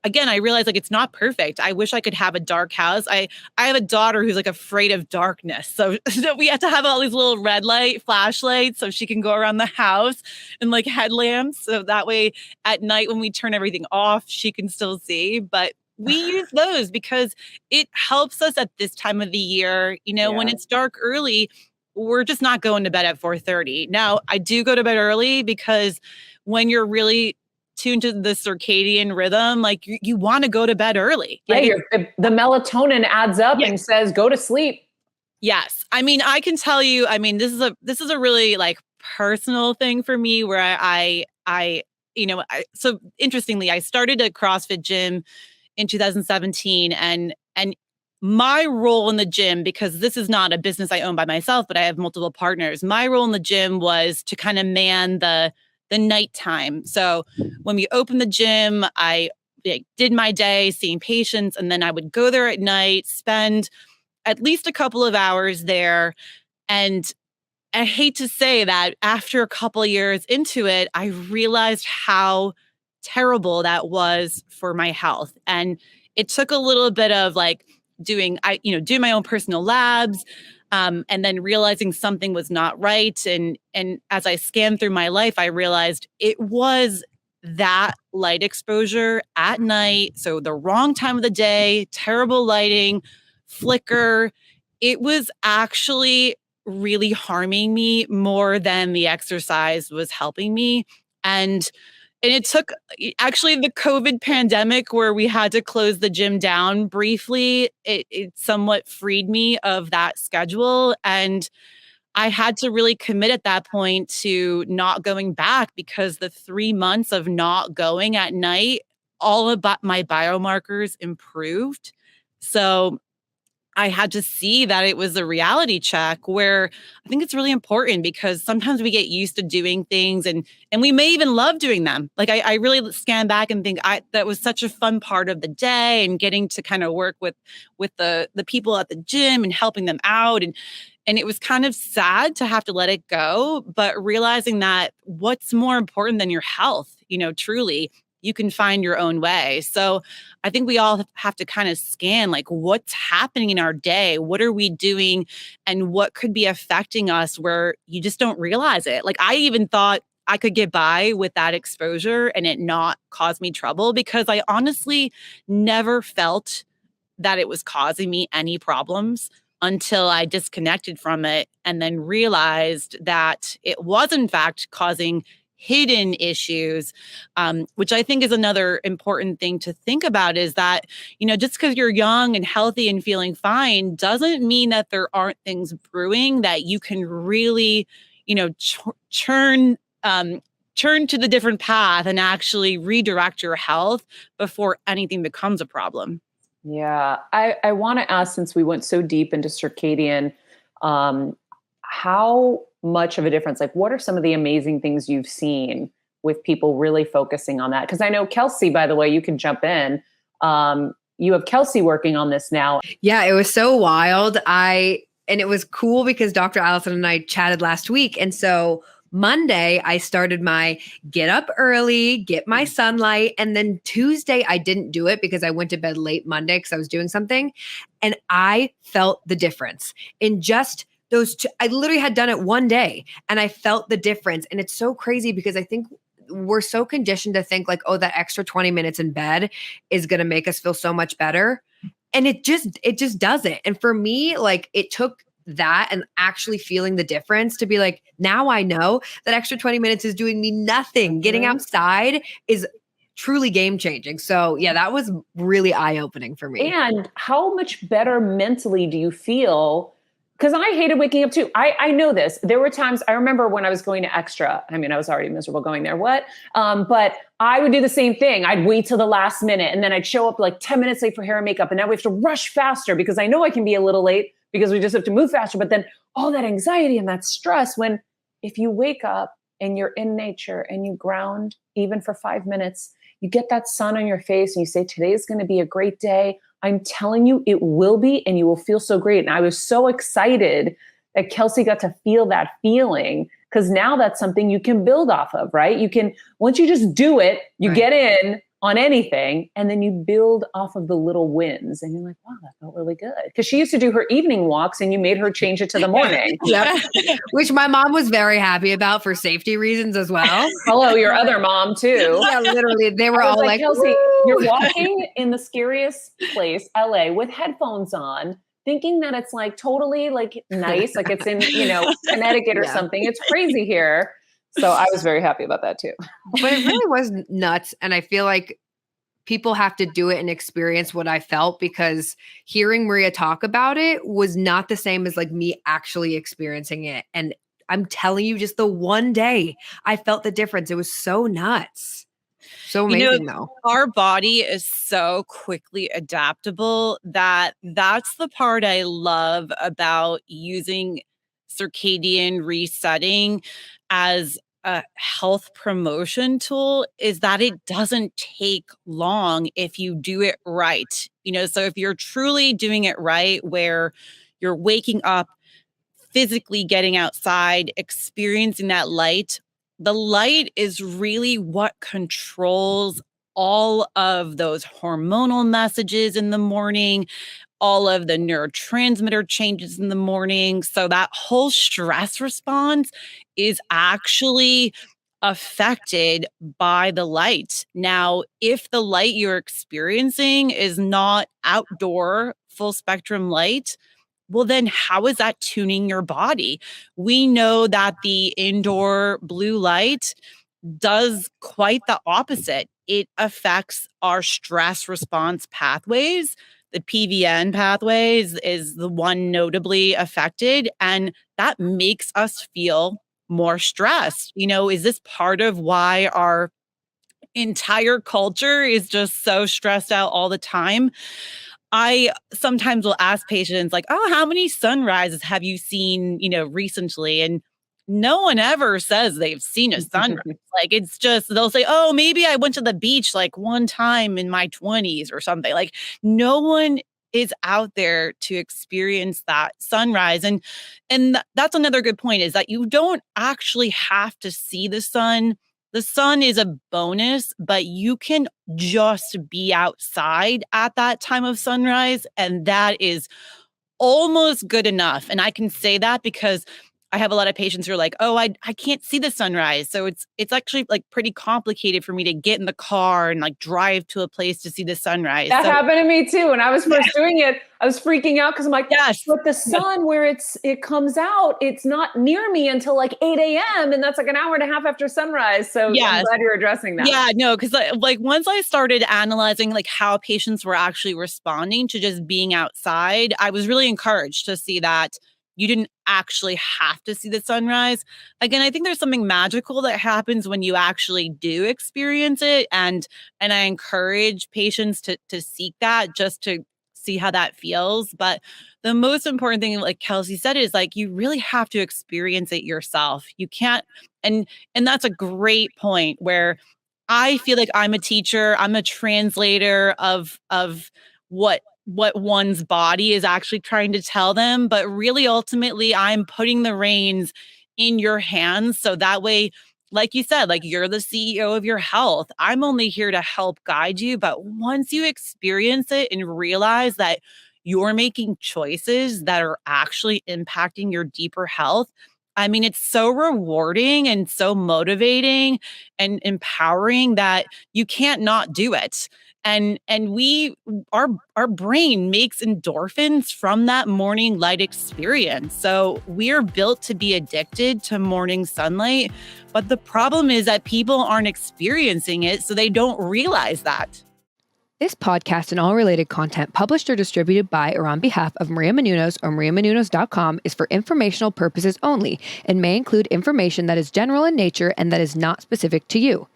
again, I realize like it's not perfect. I wish I could have a dark house. I have a daughter who's like afraid of darkness. So we have to have all these little red light flashlights so she can go around the house, and like headlamps. So that way at night when we turn everything off, she can still see. But we use those because it helps us at this time of the year. When it's dark early, we're just not going to bed at 4:30. Now, I do go to bed early because when you're really tuned to the circadian rhythm, like you want to go to bed early. Like the melatonin adds up and says, go to sleep. Yes. I mean, I can tell you, this is a really like personal thing for me where so interestingly, I started a CrossFit gym in 2017, and my role in the gym, because this is not a business I own by myself, but I have multiple partners. My role in the gym was to kind of man the nighttime. So when we opened the gym, I did my day seeing patients, and then I would go there at night, spend at least a couple of hours there, And I hate to say that after a couple of years into it, I realized how terrible that was for my health. And it took a little bit of like doing my own personal labs, and then realizing something was not right. And as I scanned through my life, I realized it was that light exposure at night. So the wrong time of the day, terrible lighting, flicker. It was actually really harming me more than the exercise was helping me. And it took actually the COVID pandemic where we had to close the gym down briefly. It somewhat freed me of that schedule. And I had to really commit at that point to not going back, because the 3 months of not going at night, all about my biomarkers improved. So I had to see that it was a reality check, where I think it's really important, because sometimes we get used to doing things and we may even love doing them. Like I really scan back and think that was such a fun part of the day, and getting to kind of work with the people at the gym and helping them out. And it was kind of sad to have to let it go, but realizing that what's more important than your health, truly, you can find your own way. So I think we all have to kind of scan like what's happening in our day, what are we doing, and what could be affecting us where you just don't realize it. Like I even thought I could get by with that exposure and it not cause me trouble, because I honestly never felt that it was causing me any problems until I disconnected from it and then realized that it was in fact causing hidden issues, which I think is another important thing to think about, is that, just because you're young and healthy and feeling fine doesn't mean that there aren't things brewing that you can really, turn to the different path and actually redirect your health before anything becomes a problem. Yeah. I want to ask, since we went so deep into circadian, how much of a difference, like what are some of the amazing things you've seen with people really focusing on that? Because I know Kelsey, by the way, you can jump in. You have Kelsey working on this now. Yeah, it was so wild. And it was cool because Dr. Alison and I chatted last week. And so Monday, I started my get up early, get my sunlight. And then Tuesday, I didn't do it because I went to bed late Monday because I was doing something. And I felt the difference in just those two. I literally had done it one day and I felt the difference. And it's so crazy because I think we're so conditioned to think like, oh, that extra 20 minutes in bed is going to make us feel so much better. And it just doesn't. And for me, like it took that and actually feeling the difference to be like, now I know that extra 20 minutes is doing me nothing. Getting outside is truly game changing. So yeah, that was really eye opening for me. And how much better mentally do you feel? Because I hated waking up too. I know this. There were times, I remember when I was going to Extra. I mean, I was already miserable going there. But I would do the same thing. I'd wait till the last minute and then I'd show up like 10 minutes late for hair and makeup. And now we have to rush faster because I know I can be a little late because we just have to move faster. But then all that anxiety and that stress, when if you wake up and you're in nature and you ground even for 5 minutes, you get that sun on your face and you say, today's going to be a great day. I'm telling you, it will be, and you will feel so great. And I was so excited that Kelsey got to feel that feeling, because now that's something you can build off of, right? You can, once you just do it, you get in on anything, and then you build off of the little wins. And you're like, wow, that felt really good. Because she used to do her evening walks and you made her change it to the morning. Yep. Which my mom was very happy about for safety reasons as well. Hello, your other mom too. Yeah, literally. They were all like, Kelsey, you're walking in the scariest place, LA, with headphones on, thinking that it's like totally like nice, like it's in, Connecticut or something. It's crazy here. So I was very happy about that too. But it really was nuts. And I feel like people have to do it and experience what I felt, because hearing Maria talk about it was not the same as like me actually experiencing it. And I'm telling you, just the one day I felt the difference. It was so nuts. So amazing though. Our body is so quickly adaptable that's the part I love about using circadian resetting as a health promotion tool, is that it doesn't take long if you do it right. So if you're truly doing it right, where you're waking up physically getting outside, experiencing that light, the light is really what controls all of those hormonal messages in the morning, all of the neurotransmitter changes in the morning. So that whole stress response is actually affected by the light. Now, if the light you're experiencing is not outdoor full spectrum light, well, then how is that tuning your body? We know that the indoor blue light does quite the opposite. It affects our stress response pathways. The PVN pathways is the one notably affected, and that makes us feel more stressed. Is this part of why our entire culture is just so stressed out all the time? I sometimes will ask patients like, "Oh, how many sunrises have you seen, recently?" And no one ever says they've seen a sunrise. Like, it's just, they'll say, "Oh, maybe I went to the beach like one time in my 20s or something." Like, no one is out there to experience that sunrise. And that's another good point, is that you don't actually have to see the sun. The sun is a bonus, but you can just be outside at that time of sunrise, and that is almost good enough. And I can say that because I have a lot of patients who are like, "Oh, I can't see the sunrise." So it's actually like pretty complicated for me to get in the car and like drive to a place to see the sunrise. That So happened to me too. When I was first doing it, I was freaking out because I'm like, yes. but the sun where it comes out, it's not near me until like 8 a.m. And that's like an hour and a half after sunrise. So I'm Yes. glad you're addressing that. Yeah, no, because like once I started analyzing like how patients were actually responding to just being outside, I was really encouraged to see that you didn't actually have to see the sunrise. Again, I think there's something magical that happens when you actually do experience it, and I encourage patients to seek that just to see how that feels. But the most important thing, like Kelsey said, is like you really have to experience it yourself. You can't, and that's a great point where I feel like I'm a teacher, I'm a translator of what one's body is actually trying to tell them, but really ultimately I'm putting the reins in your hands, so that way, like you said, like you're the CEO of your health. I'm only here to help guide you, but once you experience it and realize that you're making choices that are actually impacting your deeper health, I mean, it's so rewarding and so motivating and empowering that you can't not do it. And our brain makes endorphins from that morning light experience. So we're built to be addicted to morning sunlight, but the problem is that people aren't experiencing it, so they don't realize that. This podcast and all related content published or distributed by or on behalf of Maria Menounos or mariamenounos.com is for informational purposes only and may include information that is general in nature and that is not specific to you.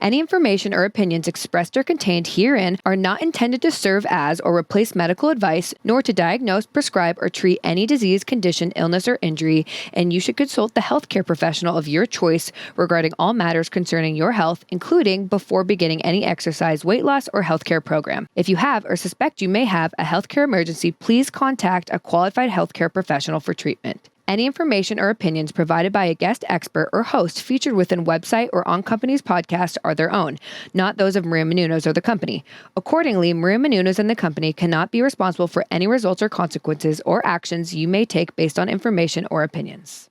Any information or opinions expressed or contained herein are not intended to serve as or replace medical advice, nor to diagnose, prescribe, or treat any disease, condition, illness, or injury, and you should consult the healthcare professional of your choice regarding all matters concerning your health, including before beginning any exercise, weight loss, or healthcare program. If you have or suspect you may have a healthcare emergency, please contact a qualified healthcare professional for treatment. Any information or opinions provided by a guest expert or host featured within website or on company's podcast are their own, not those of Maria Menounos or the company. Accordingly, Maria Menounos and the company cannot be responsible for any results or consequences or actions you may take based on information or opinions.